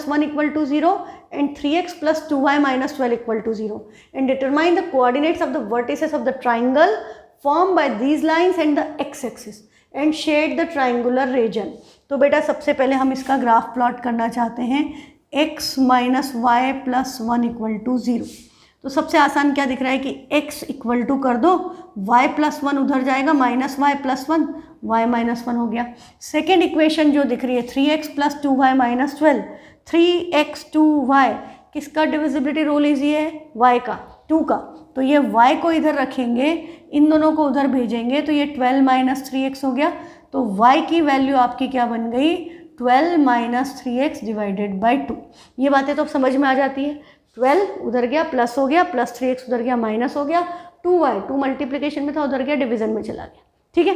1 = 0 and 3x + 2y - 12 = 0 and determine the coordinates of the vertices of the triangle formed by these lines and the x-axis and shade the triangular region। तो बेटा सबसे पहले हम इसका graph plot करना चाहते हैं, x - y + 1 = 0। तो सबसे आसान क्या दिख रहा है कि x = कर दो, y + 1 उधर जाएगा, -y + 1, y - 1 हो गया। सेकेंड इक्वेशन जो दिख रही है 3x + 2y - 12, 3x2y किसका डिविजिबिलिटी रूल इजी है? y का, 2 का। तो ये y को इधर रखेंगे, इन दोनों को उधर भेजेंगे, तो ये 12 माइनस 3x हो गया। तो y की वैल्यू आपकी क्या बन गई? 12 माइनस 3x डिवाइडेड बाई 2। ये बातें तो अब समझ में आ जाती है। 12 उधर गया प्लस हो गया, प्लस 3x उधर गया माइनस हो गया, 2y 2 मल्टीप्लिकेशन में था उधर गया डिवीजन में चला गया। ठीक है,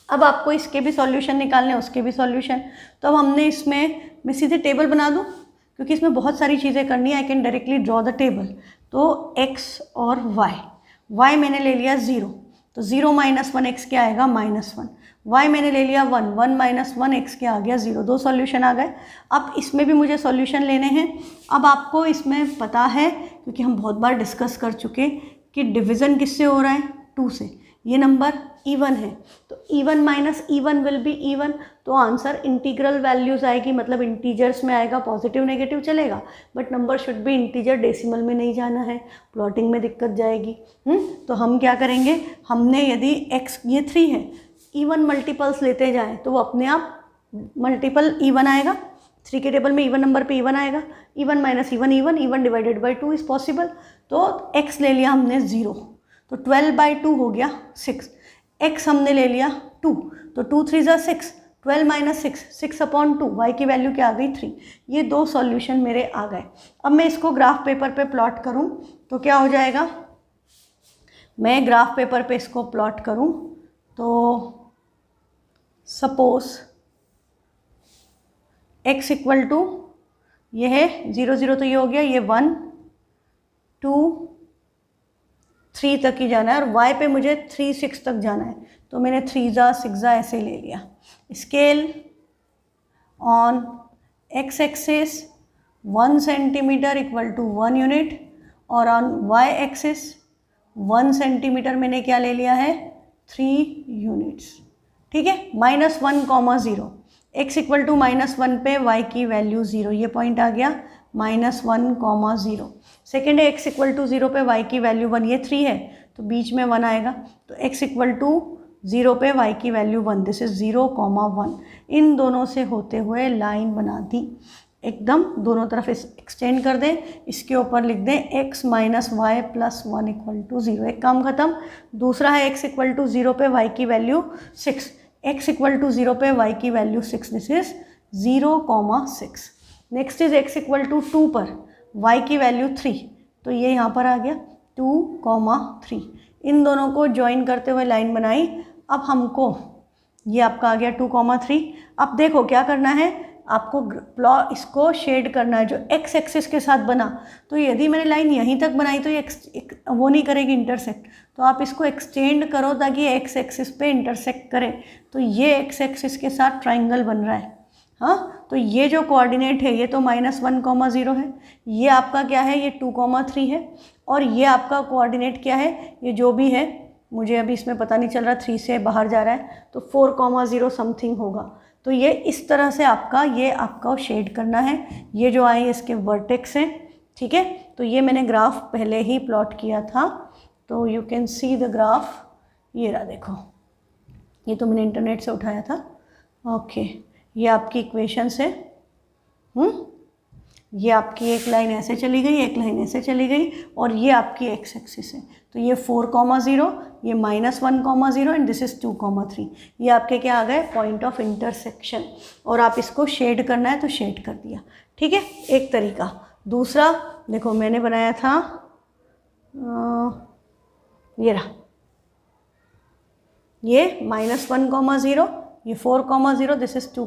अब आपको इसके भी सॉल्यूशन निकालने, उसके भी सॉल्यूशन। तो अब हमने इसमें, मैं सीधे टेबल बना दूं क्योंकि इसमें बहुत सारी चीज़ें करनी है। I can directly draw the table. तो x और y मैंने ले लिया 0, तो 0 माइनस 1x क्या आएगा? -1। y मैंने ले लिया 1 माइनस 1x क्या आ गया? 0। 2 सॉल्यूशन आ गए। अब इसमें भी मुझे सॉल्यूशन लेने हैं। अब आपको इसमें पता है क्योंकि हम बहुत बार डिस्कस कर चुके कि डिवीज़न किससे हो रहा है? 2 से। ये नंबर इवन है, तो even minus even will be even. तो आंसर इंटीग्रल वैल्यूज़ आएगी, मतलब इंटीजर्स में आएगा। पॉजिटिव नेगेटिव चलेगा, but number should be integer, decimal में नहीं जाना है, प्लॉटिंग में दिक्कत जाएगी। तो हम क्या करेंगे? हमने यदि x ये 3 है, इवन मल्टीपल्स लेते जाएं तो वो अपने आप मल्टीपल इवन आएगा। 3 के टेबल में इवन नंबर पे इवन आएगा। Even minus even even, even divided by 2 is possible. तो x ले लिया हमने 0, तो 12/2 हो गया 6। x हमने ले लिया 2, तो 2 3 ज़ा 6, 12 माइनस 6, 6/2, y की वैल्यू क्या आ गई? 3। ये 2 सॉल्यूशन मेरे आ गए। अब मैं इसको ग्राफ पेपर पे प्लॉट करूं तो क्या हो जाएगा? मैं ग्राफ पेपर पे इसको प्लॉट करूं तो सपोज x इक्वल टू ये है 0 0, तो ये हो गया, ये 1 2 3 तक ही जाना है, और y पे मुझे 3 6 तक जाना है। तो मैंने 3 ज़ा 6 ज़ा ऐसे ले लिया। Scale on x axis 1 centimetre equal to 1 unit, और ऑन y एक्सिस 1 सेंटीमीटर मैंने क्या ले लिया है? 3 यूनिट्स। ठीक है, -1, 0। x इक्वल टू -1 पे y की वैल्यू 0, ये पॉइंट आ गया। -1, 0। सेकेंड है x इक्वल टू 0 पे y की वैल्यू 1, ये 3 है तो बीच में 1 आएगा। तो x इक्वल टू 0 पे y की वैल्यू 1, दिस इज 0, 1। इन दोनों से होते हुए लाइन बना दी एकदम, दोनों तरफ एक्सटेंड कर दें। इसके ऊपर लिख दें x minus y plus 1 equal to 0। एक काम खत्म। दूसरा है x इक्वल टू 0 पे y की वैल्यू 6, x इक्वल टू 0 पे y की value 6, this is 0, 6। Next is x equal to 2 पर y की वैल्यू 3, तो ये यहाँ पर आ गया 2, 3। इन दोनों को ज्वाइन करते हुए लाइन बनाई। अब हमको ये आपका आ गया 2, 3। अब देखो क्या करना है, आपको प्लॉट इसको शेड करना है जो x एक्सिस के साथ बना। तो यदि मैंने लाइन यहीं तक बनाई तो ये वो नहीं करेगी इंटरसेक्ट, तो आप इसको एक्सटेंड करो ताकि x एक्सिस पे इंटरसेक्ट करे। तो ये x एक्सिस के साथ ट्राइंगल बन रहा है। हाँ, तो ये जो कोऑर्डिनेट है ये तो -1, 0 है, ये आपका क्या है, ये 2, 3 है, और ये आपका कोऑर्डिनेट क्या है, ये जो भी है मुझे अभी इसमें पता नहीं चल रहा, 3 से बाहर जा रहा है, तो 4, 0 समथिंग होगा। तो ये इस तरह से आपका ये आपका शेड करना है। ये जो आए इसके वर्टेक्स हैं, ठीक है। तो ये मैंने ग्राफ पहले ही प्लॉट किया था, तो you can see the graph. ये रहा, देखो, ये तो मैंने इंटरनेट से उठाया था। ओके, ये आपकी इक्वेशंस है। ये आपकी एक लाइन ऐसे चली गई, एक लाइन ऐसे चली गई, और ये आपकी x एक्सिस है। तो ये 4, 0, ये -1, 0, एंड दिस इज़ 2, 3। ये आपके क्या आ गए, पॉइंट ऑफ इंटरसेक्शन। और आप इसको शेड करना है तो शेड कर दिया, ठीक है, एक तरीका। दूसरा देखो, मैंने बनाया था ये रहा, ये -1, 0, ये 4, 0, this is 2,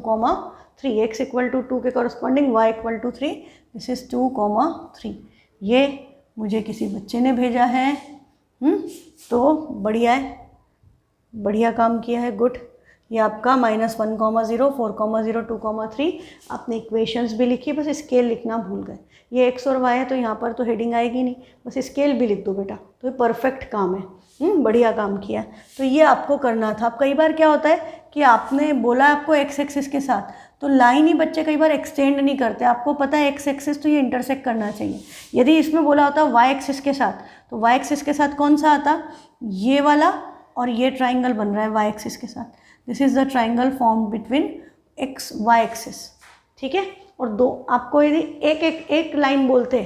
3। x equal to 2 के corresponding y equal to 3, this is 2, 3। ये मुझे किसी बच्चे ने भेजा है। तो बढ़िया है, बढ़िया काम किया है, गुड। ये आपका -1, 0, 4, 0, 2, 3। आपने इक्वेशंस भी लिखी, बस स्केल लिखना भूल गए। ये x और y है तो यहाँ पर तो हेडिंग आएगी नहीं, बस स्केल भी लिख दो बेटा, तो ये परफेक्ट काम है। बढ़िया काम किया। तो ये आपको करना था। अब कई बार क्या होता है कि आपने बोला आपको x एक्सिस के साथ, तो लाइन ही बच्चे कई बार एक्सटेंड नहीं करते। आपको पता है x एक्सिस तो ये इंटरसेक्ट करना चाहिए। यदि इसमें बोला होता y एक्सिस के साथ, तो y एक्सिस के साथ कौन सा आता, ये वाला, और ये ट्राइंगल बन रहा है y एक्सिस के साथ। This is the triangle form between x y axis, ठीक है। और दो आपको यदि एक लाइन बोलते,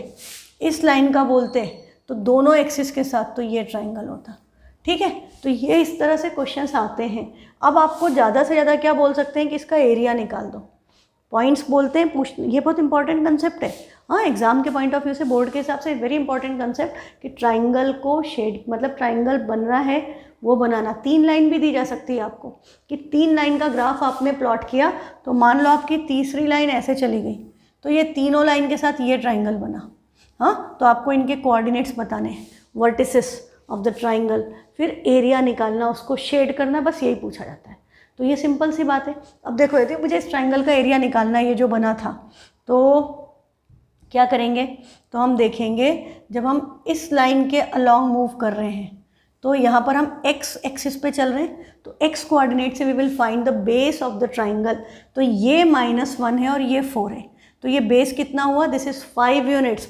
इस लाइन का बोलते तो दोनों एक्सिस के साथ तो ये ट्राइंगल होता। ठीक है, तो ये इस तरह से क्वेश्चंस आते हैं। अब आपको ज़्यादा से ज़्यादा क्या बोल सकते हैं कि इसका एरिया निकाल दो, पॉइंट्स बोलते हैं, पूछ, ये बहुत इंपॉर्टेंट कंसेप्ट है। हाँ, एग्जाम के पॉइंट ऑफ व्यू से, बोर्ड के हिसाब से वेरी इंपॉर्टेंट कंसेप्ट कि ट्राइंगल को शेड, मतलब ट्राइंगल बन रहा है वो बनाना। 3 लाइन भी दी जा सकती है आपको कि 3 लाइन का ग्राफ आपने प्लॉट किया, तो मान लो आपकी तीसरी लाइन ऐसे चली गई तो ये तीनों लाइन के साथ ये ट्राइंगल बना। हाँ, तो आपको इनके कोऑर्डिनेट्स बताने हैं, वर्टिसेस ऑफ द ट्राइंगल, फिर एरिया निकालना, उसको शेड करना, बस यही पूछा जाता है। तो ये सिंपल सी बात है। अब देखो यदि मुझे इस ट्राइंगल का एरिया निकालना है, ये जो बना था, तो क्या करेंगे, तो हम देखेंगे जब हम इस लाइन के अलॉन्ग मूव कर रहे हैं तो यहाँ पर हम एक्स एक्सिस पे चल रहे हैं, तो एक्स कोऑर्डिनेट से we will find the base of the triangle. तो ये -1 है और ये 4 है, तो ये बेस कितना हुआ, this is 5 units.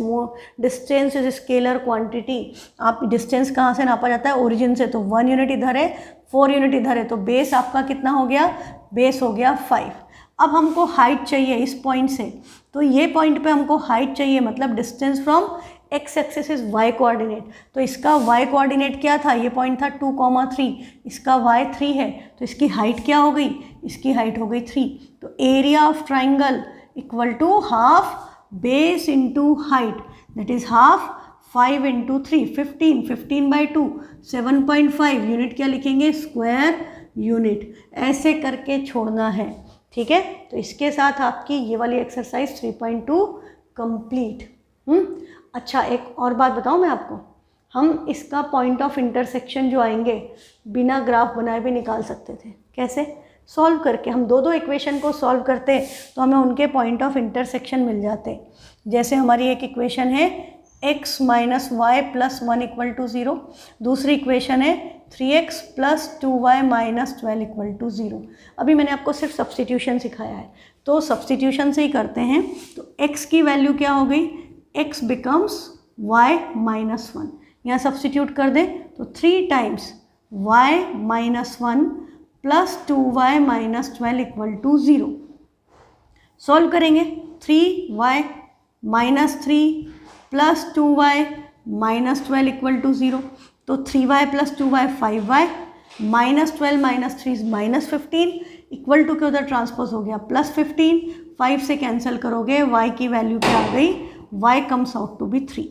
Distance is scalar quantity. आप डिस्टेंस कहाँ से नापा जाता है, ओरिजिन से, तो 1 यूनिट इधर है, 4 यूनिट इधर है, तो बेस आपका कितना हो गया, बेस हो गया 5। अब हमको हाइट चाहिए इस पॉइंट से, तो ये पॉइंट पे हमको हाइट चाहिए, मतलब distance from x axis is y coordinate. तो इसका वाई कोऑर्डिनेट क्या था, ये पॉइंट था 2,3, इसका वाई 3 है, तो इसकी हाइट क्या हो गई, इसकी हाइट हो गई 3। तो area of triangle equal to half base into height, that is half 5 into 3, 15, 15/2, 7.5 unit क्या लिखेंगे, स्क्वायर यूनिट। ऐसे करके छोड़ना है। ठीक है, तो इसके साथ आपकी ये वाली एक्सरसाइज 3.2 कंप्लीट। अच्छा, एक और बात बताऊं मैं आपको, हम इसका पॉइंट ऑफ इंटरसेक्शन जो आएंगे बिना ग्राफ बनाए भी निकाल सकते थे। कैसे, सॉल्व करके। हम दो इक्वेशन को सॉल्व करते तो हमें उनके पॉइंट ऑफ इंटरसेक्शन मिल जाते। जैसे हमारी एक इक्वेशन है x - y + 1 = 0, दूसरी इक्वेशन है 3x + 2y - 12 = 0। अभी मैंने आपको सिर्फ सब्स्टिट्यूशन सिखाया है, तो सब्स्टिट्यूशन से ही करते हैं। तो x की वैल्यू क्या हो गई, x बिकम्स y - 1, यहाँ सब्स्टिट्यूट कर दें तो 3 टाइम्स y - 1 + 2y - 12 = 0। सॉल्व करेंगे, 3y - 3 + 2y - 12 = 0, तो 3y + 2y 5y, -12 - 3 -15, equal to के उधर ट्रांसपोज हो गया +15, 5 से कैंसिल करोगे, y की वैल्यू क्या आ गई, y comes out to be 3।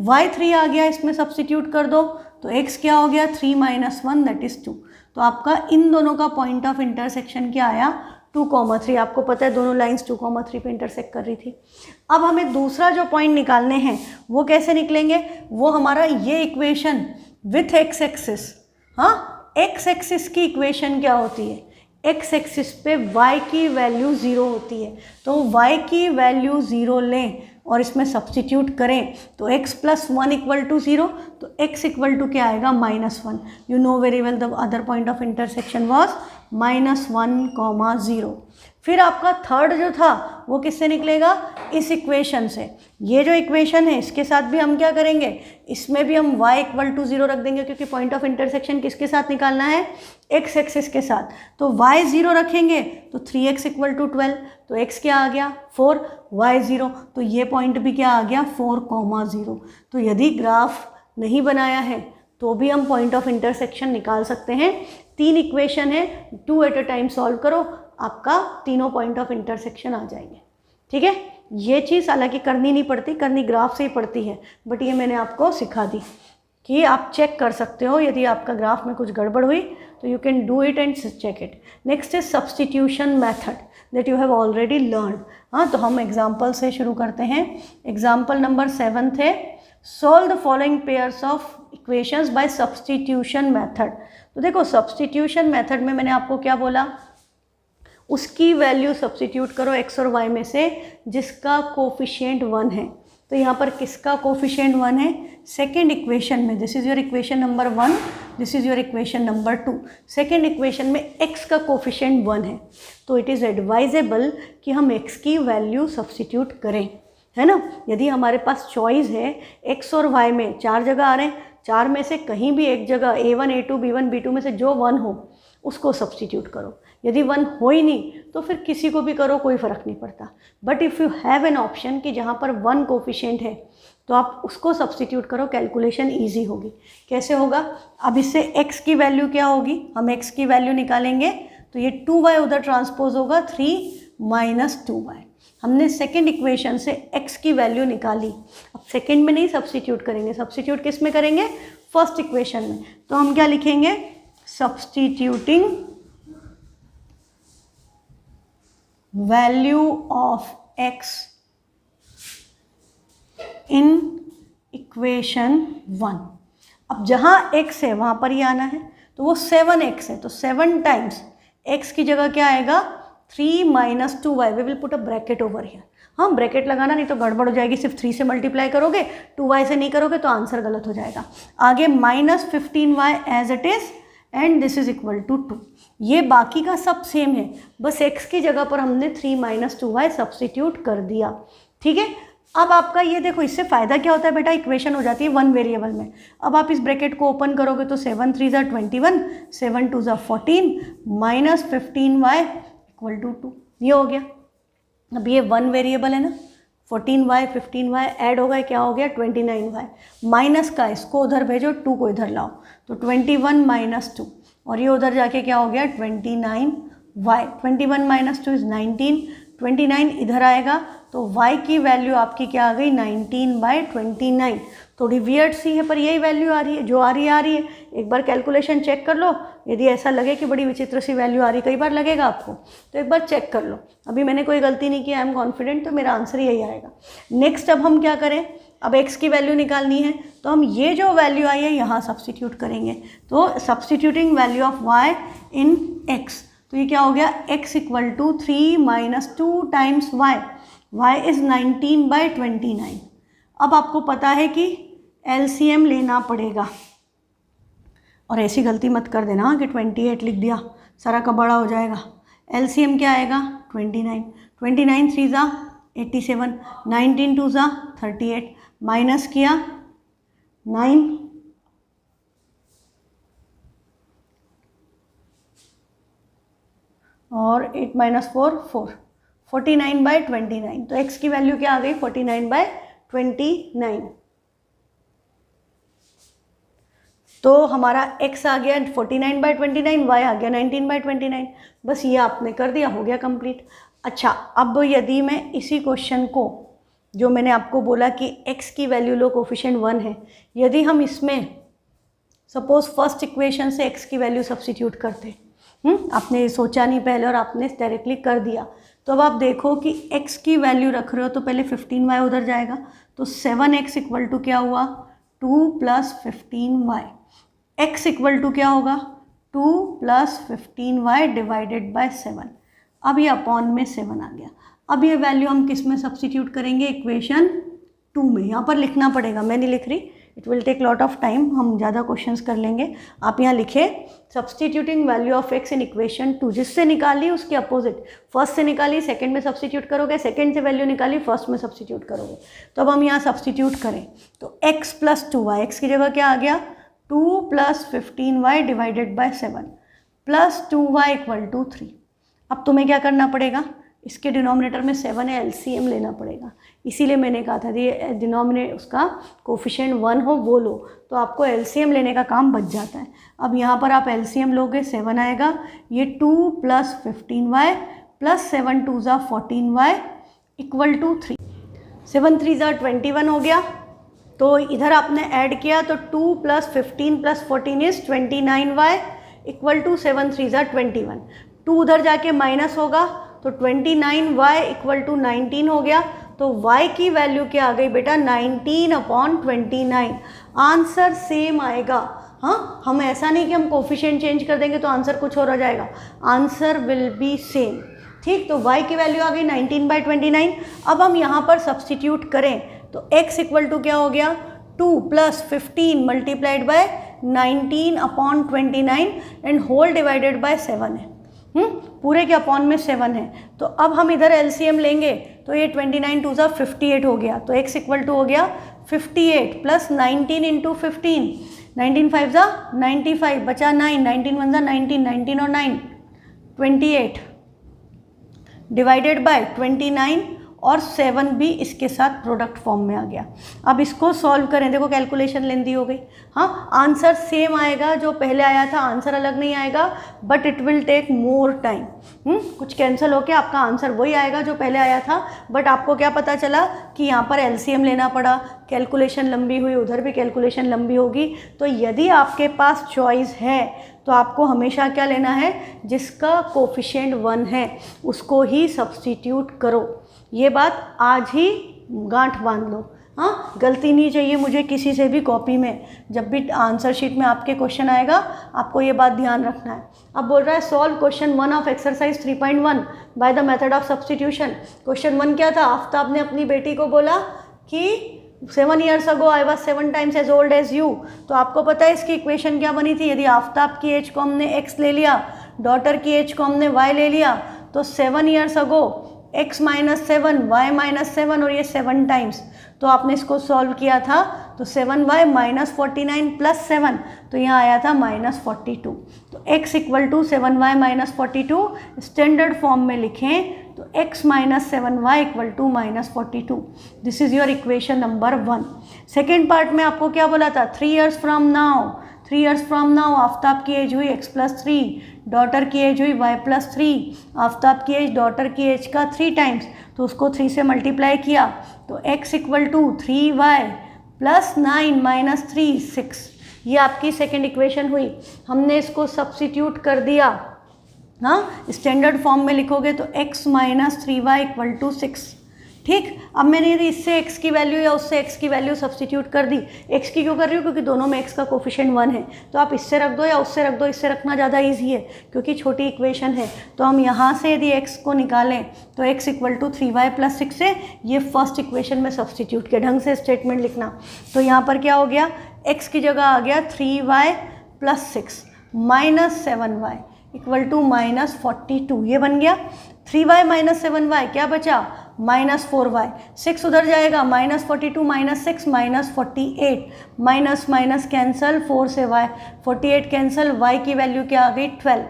y 3 आ गया, इसमें सब्स्टिट्यूट कर दो तो x क्या हो गया, 3 - 1 दैट इज़ 2। तो आपका इन दोनों का पॉइंट ऑफ इंटरसेक्शन क्या आया, 2,3। आपको पता है दोनों लाइंस 2,3 पे इंटरसेक्ट कर रही थी। अब हमें दूसरा जो पॉइंट निकालने हैं वो कैसे निकलेंगे, वो हमारा ये इक्वेशन विथ एक्स एक्सिस। हाँ, एक्स एक्सिस की इक्वेशन क्या होती है, एक्स एक्सिस पे y की वैल्यू 0 होती है, तो y की वैल्यू 0 लें और इसमें सब्स्टिट्यूट करें तो x + 1 = 0, तो x = क्या आएगा, -1। You know very well the other point of intersection was -1, 0। फिर आपका थर्ड जो था वो किससे निकलेगा, इस इक्वेशन से। ये जो इक्वेशन है इसके साथ भी हम क्या करेंगे, इसमें भी हम y = 0 रख देंगे, क्योंकि पॉइंट ऑफ इंटरसेक्शन किसके साथ निकालना है, x एक्सिस के साथ। तो y 0 रखेंगे तो 3x = 12, तो x क्या आ गया, 4, y 0, तो ये पॉइंट भी क्या आ गया, 4, 0। तो यदि ग्राफ नहीं बनाया है तो भी हम पॉइंट ऑफ इंटरसेक्शन निकाल सकते हैं। 3 इक्वेशन है, 2 एट अ टाइम सॉल्व करो, आपका तीनों पॉइंट ऑफ इंटरसेक्शन आ जाएंगे। ठीक है, ये चीज़ हालांकि करनी नहीं पड़ती, करनी ग्राफ से ही पड़ती है, बट ये मैंने आपको सिखा दी कि आप चेक कर सकते हो यदि आपका ग्राफ में कुछ गड़बड़ हुई तो you can do it and check it. Next is substitution method that you have already learn. हाँ, तो हम एग्जाम्पल से शुरू करते हैं। एग्जाम्पल नंबर 7 है, solve the following pairs of equations bye substitution method. तो देखो, सब्स्टिट्यूशन मेथड में मैंने आपको क्या बोला, उसकी वैल्यू सब्स्टिट्यूट करो x और y में से जिसका कोफिशिएंट 1 है। तो यहाँ पर किसका कोफिशिएंट 1 है, सेकेंड इक्वेशन में, this is your equation number 1, this is your equation number 2। Second equation में x का कोफिशिएंट 1 है, तो इट इज़ एडवाइजेबल कि हम x की वैल्यू सब्स्टिट्यूट करें, है ना। यदि हमारे पास चॉइस है x और y में 4 जगह आ रहे हैं, 4 में से कहीं भी एक जगह A1, A2, B1, B2 में से जो 1 हो उसको सब्स्टिट्यूट करो। यदि 1 हो ही नहीं तो फिर किसी को भी करो कोई फ़र्क नहीं पड़ता। But if you have an option कि जहाँ पर 1 कोफिशिएंट है तो आप उसको सब्स्टिट्यूट करो, कैलकुलेशन ईजी होगी। कैसे होगा? अब इससे x की वैल्यू क्या होगी, हम x की वैल्यू निकालेंगे तो ये 2y उधर ट्रांसपोज होगा, 3 - 2y। हमने सेकेंड इक्वेशन से x की वैल्यू निकाली। अब सेकेंड में नहीं सब्स्टिट्यूट करेंगे, सब्स्टिट्यूट किस में करेंगे? फर्स्ट इक्वेशन में। तो हम क्या लिखेंगे? Substituting value of x in equation 1। अब जहाँ x है वहाँ पर ही आना है, तो वो 7x है, तो 7 टाइम्स x की जगह क्या आएगा? 3 - 2y। We will put a bracket over here. हाँ, ब्रैकेट लगाना, नहीं तो गड़बड़ हो जाएगी। सिर्फ 3 से मल्टीप्लाई करोगे, 2y से नहीं करोगे तो आंसर गलत हो जाएगा। आगे -15y as it is and this is equal to 2। ये बाकी का सब सेम है, बस x की जगह पर हमने 3 - 2y सब्स्टिट्यूट कर दिया। ठीक है, अब आपका ये देखो, इससे फ़ायदा क्या होता है बेटा? इक्वेशन हो जाती है 1 वेरिएबल में। अब आप इस ब्रैकेट को ओपन करोगे तो 7 3 = 21, 7 2 = 14 -15y = 2। ये हो गया। अब ये 1 वेरिएबल है ना, 14y 15y ऐड हो गए, क्या हो गया? 29y। माइनस का इसको उधर भेजो, 2 को इधर लाओ, तो 21 - 2, और ये उधर जाके क्या हो गया? 29y। 21 - 2 = 19, 29 इधर आएगा तो y की वैल्यू आपकी क्या आ गई? 19/29। थोड़ी वियर्ड सी है पर यही वैल्यू आ रही है, जो आ रही है। एक बार कैलकुलेशन चेक कर लो, यदि ऐसा लगे कि बड़ी विचित्र सी वैल्यू आ रही, कई बार लगेगा आपको, तो एक बार चेक कर लो। अभी मैंने कोई गलती नहीं की, आई एम कॉन्फिडेंट, तो मेरा आंसर यही आएगा। नेक्स्ट अब हम क्या करें? अब x की वैल्यू निकालनी है, तो हम ये जो वैल्यू आई है यहाँ सब्स्टिट्यूट करेंगे। तो substituting value of y in x, तो ये क्या हो गया? x = 3 - 2 times y is 19/29। अब आपको पता है कि LCM लेना पड़ेगा, और ऐसी गलती मत कर देना कि 28 लिख दिया, सारा का बड़ा हो जाएगा। LCM क्या आएगा? 29। 29 3 ज़ा 87, 19 2 ज़ा 38, माइनस किया 9 और 8 - 4 4, 49/29। तो x की वैल्यू क्या आ गई? 49/29। तो हमारा x आ गया 49/29, y आ गया 19/29। बस ये आपने कर दिया, हो गया कंप्लीट। अच्छा, अब यदि मैं इसी क्वेश्चन को, जो मैंने आपको बोला कि x की वैल्यू लो, कोफिशिएंट 1 है, यदि हम इसमें सपोज फर्स्ट इक्वेशन से x की वैल्यू सब्स्टिट्यूट करते, आपने सोचा नहीं पहले और आपने डायरेक्टली कर दिया, तो अब आप देखो कि x की वैल्यू रख रहे हो तो पहले 15y उधर जाएगा, तो 7x = क्या हुआ? 2 + 15y। x = क्या होगा? 2 + 15y / 7। अब ये अपॉन में 7 आ गया। अब ये वैल्यू हम किस में सब्स्टिट्यूट करेंगे? इक्वेशन 2 में। यहाँ पर लिखना पड़ेगा, मैं नहीं लिख रही, it will take lot of time, हम ज़्यादा क्वेश्चंस कर लेंगे। आप यहाँ लिखे substituting value of x in equation 2। जिससे निकाली उसके अपोजिट, फर्स्ट से निकाली सेकंड में सब्स्टिट्यूट करोगे, सेकंड से वैल्यू निकाली फर्स्ट में सब्स्टिट्यूट करोगे। तो अब हम यहाँ सब्स्टिट्यूट करें तो x + 2y, x की जगह क्या आ गया? 2 + 15y / 7 + 2y = 3। अब तुम्हें क्या करना पड़ेगा? इसके डिनोमिनेटर में 7 है, LCM लेना पड़ेगा। इसीलिए मैंने कहा था ये डिनोमिनेटर उसका कोफिशिएंट 1 हो वो लो, तो आपको LCM लेने का काम बच जाता है। अब यहाँ पर आप LCM लोगे, 7 आएगा, ये 2 + 15y + 7 2 ज़ा 14y = 3। 7 3 ज़ा 21 हो गया, तो इधर आपने ऐड किया तो 2 + 15 + 14 इज़ 29y = 7 3 ज़ा 21। 2 उधर जाके माइनस होगा तो 29y = 19 हो गया। तो y की वैल्यू क्या आ गई बेटा? 19/29। आंसर सेम आएगा। हाँ, हम ऐसा नहीं कि हम कोफिशिएंट चेंज कर देंगे तो आंसर कुछ और आ जाएगा, आंसर विल बी सेम। ठीक, तो y की वैल्यू आ गई 19/29। अब हम यहाँ पर सब्स्टिट्यूट करें तो x = क्या हो गया? 2 + 15 × 19/29 एंड होल डिवाइडेड बाय 7 है। पूरे के अपॉन में 7 है। तो अब हम इधर LCM लेंगे तो ये 29 2 ज़ा 58 हो गया, तो x = हो गया 58 + 19 × 15, 19 5 ज़ा 95, बचा 9, 19 1 ज़ा 19, 19 और 9 28 डिवाइडेड बाय 29 और 7 भी इसके साथ प्रोडक्ट फॉर्म में आ गया। अब इसको सॉल्व करें, देखो कैलकुलेशन लेंदी हो गई। हाँ, आंसर सेम आएगा जो पहले आया था, आंसर अलग नहीं आएगा, but it will take more time. कुछ कैंसिल होके आपका आंसर वही आएगा जो पहले आया था, बट आपको क्या पता चला कि यहाँ पर एलसीएम लेना पड़ा, कैलकुलेशन लंबी हुई, उधर भी कैलकुलेशन लंबी होगी। तो यदि आपके पास चॉइस है तो आपको हमेशा क्या लेना है, जिसका कोफिशिएंट 1 है उसको ही सब्स्टिट्यूट करो। ये बात आज ही गांठ बांध लो। हाँ, गलती नहीं चाहिए मुझे किसी से भी कॉपी में, जब भी आंसर शीट में आपके क्वेश्चन आएगा आपको ये बात ध्यान रखना है। अब बोल रहा है solve question 1 of exercise 3.1 by the method of substitution. Question 1 क्या था, आफ्ताब ने अपनी बेटी को बोला कि 7 years ago I was 7 times as old as you। तो आपको पता है इसकी इक्वेशन क्या बनी थी, यदि आफ्ताब की एज को हमने x ले लिया, डॉटर की एज को हमने y ले लिया, तो 7 years ago x minus 7 y minus 7 और ये 7 टाइम्स। तो आपने इसको सॉल्व किया था तो 7y माइनस 49 प्लस 7, तो यहाँ आया था -42। तो x equal to 7y minus 42 standard form में लिखें तो x minus 7y equal to -42। This is your equation number 1। Second part में आपको क्या बोला था, 3 years from now, 3 years from now Aftab की एज हुई x+3, डॉटर की एज हुई y+3, आफ्ताब की एज डॉटर की एज का 3 टाइम्स, तो उसको 3 से मल्टीप्लाई किया तो x equal to 3y plus 9 minus 3 6। ये आपकी सेकेंड इक्वेशन हुई। हमने इसको सब्स्टिट्यूट कर दिया, हाँ, स्टैंडर्ड फॉर्म में लिखोगे तो x minus 3y equal to 6। ठीक, अब मैंने यदि इससे x की वैल्यू या उससे x की वैल्यू सब्स्टिट्यूट कर दी, x की क्यों कर रही हूँ, क्योंकि दोनों में x का कोफिशिएंट 1 है, तो आप इससे रख दो या उससे रख दो, इससे रखना ज़्यादा ईजी है क्योंकि छोटी इक्वेशन है। तो हम यहाँ से यदि x को निकालें तो x equal to 3y plus 6 है, ये फर्स्ट इक्वेशन में सब्स्टिट्यूट के ढंग से स्टेटमेंट लिखना। तो यहाँ पर क्या हो गया, x की जगह आ गया 3y plus 6 minus 7y equal to -42, ये बन गया। 3y माइनस 7y क्या बचा, -4y, 6 उधर जाएगा, -42 माइनस 6 -48, माइनस माइनस कैंसल, 4 से y 48 कैंसल, y की वैल्यू क्या आ गई 12,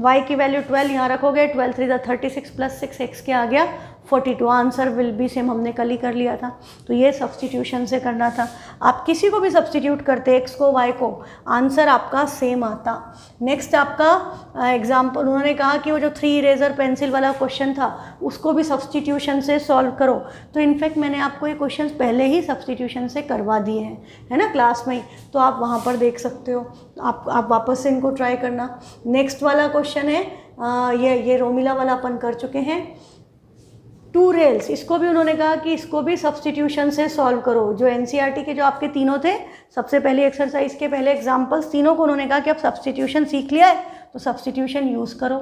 y की वैल्यू 12 यहाँ रखोगे, 12 3 36 प्लस 6 x क्या आ गया 42। आंसर विल बी सेम, हमने कल ही कर लिया था। तो ये सब्स्टिट्यूशन से करना था। आप किसी को भी सब्स्टिट्यूट करते x को y को, आंसर आपका सेम आता। नेक्स्ट आपका एग्जाम्पल, उन्होंने कहा कि वो जो 3 इरेजर पेंसिल वाला क्वेश्चन था उसको भी सब्स्टिट्यूशन से सॉल्व करो। तो इनफैक्ट मैंने आपको ये क्वेश्चन पहले ही सब्स्टिट्यूशन से करवा दिए हैं, है ना, क्लास में ही, तो आप वहाँ पर देख सकते हो। आप वापस से इनको ट्राई करना। नेक्स्ट वाला क्वेश्चन है ये रोमिला वाला अपन कर चुके हैं। 2 रेल्स, इसको भी उन्होंने कहा कि इसको भी सब्स्टिट्यूशन से सॉल्व करो। जो एनसीईआरटी के जो आपके तीनों थे, सबसे पहले एक्सरसाइज के पहले एग्जाम्पल्स, तीनों को उन्होंने कहा कि अब सब्स्टिट्यूशन सीख लिया है तो सब्स्टिट्यूशन यूज़ करो।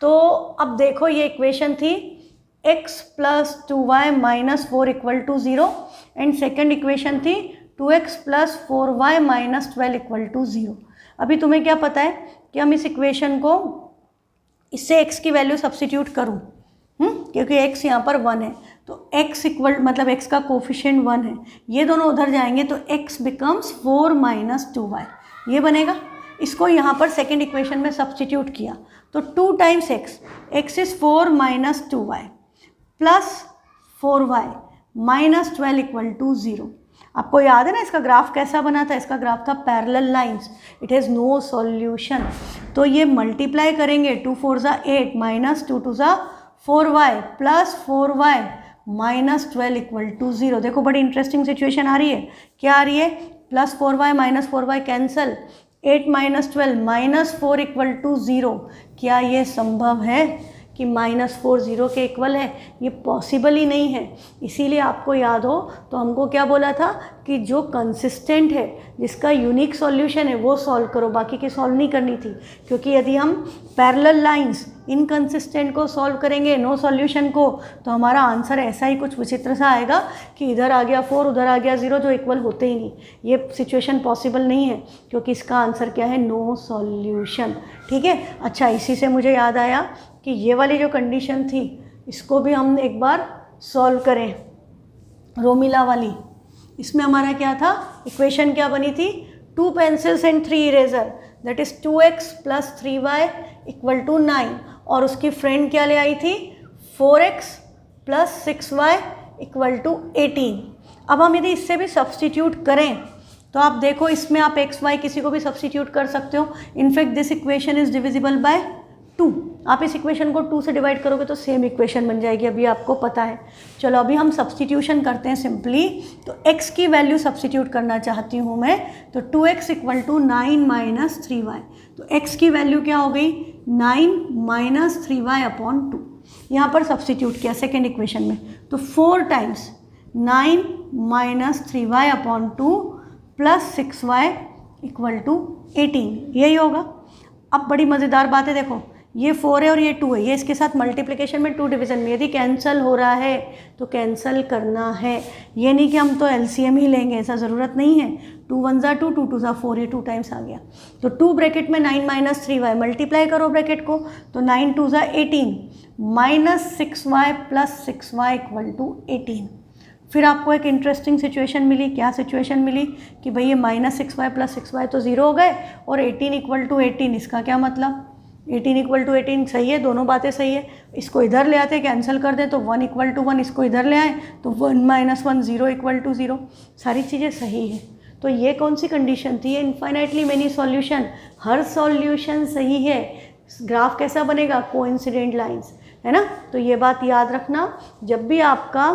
तो अब देखो ये इक्वेशन थी x plus 2y minus 4 equal to 0 and second equation थी 2x plus 4y minus 12 equal to 0। अभी तुम्हें क्या पता है कि हम इस इक्वेशन को, इससे x की वैल्यू सब्स्टिट्यूट करूँ, क्योंकि x यहाँ पर 1 है, तो x इक्वल मतलब x का कोफिशिएंट 1 है, ये दोनों उधर जाएंगे तो x बिकम्स 4 माइनस 2y, ये बनेगा। इसको यहाँ पर सेकेंड इक्वेशन में सब्स्टिट्यूट किया तो 2 times x is 4 minus 2y plus 4y minus 12 equal to 0। आपको याद है ना इसका ग्राफ कैसा बना था, इसका ग्राफ था parallel lines, it has no solution. तो ये मल्टीप्लाई करेंगे, 2 4 ज़ा 8 माइनस 2 2 ज़ा 4y plus 4y minus 12 equal to 0। देखो बड़ी इंटरेस्टिंग सिचुएशन आ रही है, क्या आ रही है, plus 4y minus 4y cancel, 8 minus 12 minus 4 equal to 0। क्या ये संभव है कि -4 0 के इक्वल है? ये पॉसिबल ही नहीं है। इसीलिए आपको याद हो तो हमको क्या बोला था कि जो कंसिस्टेंट है, जिसका यूनिक सॉल्यूशन है, वो सॉल्व करो, बाकी की सॉल्व नहीं करनी थी। क्योंकि यदि हम पैरेलल लाइंस इनकंसिस्टेंट को सॉल्व करेंगे, नो सॉल्यूशन को, तो हमारा आंसर ऐसा ही कुछ विचित्र सा आएगा कि इधर आ गया 4 उधर आ गया 0, जो इक्वल होते ही नहीं। ये सिचुएशन पॉसिबल नहीं है क्योंकि इसका आंसर क्या है, नो सॉल्यूशन। ठीक है, अच्छा इसी से मुझे याद आया कि ये वाली जो कंडीशन थी इसको भी हम एक बार सॉल्व करें, रोमिला वाली। इसमें हमारा क्या था, इक्वेशन क्या बनी थी, 2 pencils and 3 eraser, that is 2x plus 3y equal to 9, और उसकी फ्रेंड क्या ले आई थी 4x plus 6y equal to 18। अब हम यदि इससे भी सब्सटीट्यूट करें तो आप देखो इसमें आप एक्स वाई किसी को भी सब्सटीट्यूट कर सकते हो। In fact this equation is divisible by 2। आप इस इक्वेशन को 2 से डिवाइड करोगे तो सेम इक्वेशन बन जाएगी, अभी आपको पता है। चलो अभी हम सब्सटीट्यूशन करते हैं सिंपली। तो x की वैल्यू सब्सटीट्यूट करना चाहती हूँ मैं, तो 2x equal to 9 minus 3y। तो x की वैल्यू क्या हो गई 9 माइनस 3y अपॉन 2। यहाँ पर सब्सटीट्यूट किया सेकेंड इक्वेशन में, तो 4 times 9 minus 3y upon 2 plus 6y equal to 18, यही होगा। अब बड़ी मज़ेदार बात है, देखो ये 4 है और ये 2 है, ये इसके साथ मल्टीप्लिकेशन में 2 डिवीज़न में, यदि कैंसिल हो रहा है तो कैंसिल करना है। ये नहीं कि हम तो एलसीएम ही लेंगे, ऐसा ज़रूरत नहीं है। 2 1 ज़ा 2, 2 2 ज़ा 4, ये 2 टाइम्स आ गया। तो 2 ब्रैकेट में 9 माइनस 3y, मल्टीप्लाई करो ब्रैकेट को, तो 9 2 ज़ा 18 minus 6y plus 6y equal to 18। फिर आपको एक इंटरेस्टिंग सिचुएशन मिली। क्या सिचुएशन मिली कि भाई ये माइनस 6y प्लस 6y तो 0 हो गए और 18 इक्वल टू 18, इसका क्या मतलब 18 इक्वल टू 18 सही है, दोनों बातें सही है। इसको इधर ले आते कैंसिल कर दें तो 1 इक्वल टू 1, इसको इधर ले आए तो 1 माइनस 1 0 इक्वल टू 0, सारी चीज़ें सही है। तो ये कौन सी कंडीशन थी, ये इन्फाइनाइटली मेनी सॉल्यूशन, हर सॉल्यूशन सही है। ग्राफ कैसा बनेगा, कोइंसिडेंट लाइंस, है ना। तो ये बात याद रखना, जब भी आपका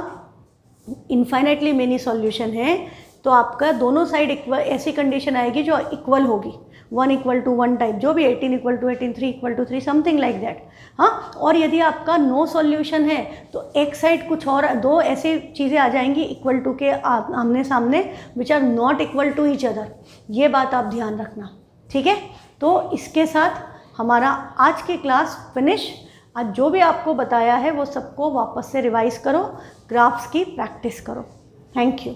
इन्फाइनाइटली मेनी सॉल्यूशन है तो आपका दोनों साइड इक्वल, ऐसी कंडीशन आएगी जो इक्वल होगी, 1 इक्वल टू 1 टाइप, जो भी 18 equal to 18, 3 equal to 3, something like that. हाँ, और यदि आपका नो सॉल्यूशन है तो एक साइड कुछ और, दो ऐसी चीज़ें आ जाएंगी इक्वल टू के आमने सामने, which are not equal to each other. ये बात आप ध्यान रखना, ठीक है। तो इसके साथ हमारा आज की क्लास फिनिश। आज जो भी आपको बताया है वो सबको वापस से रिवाइज करो, ग्राफ्स की प्रैक्टिस करो। Thank you.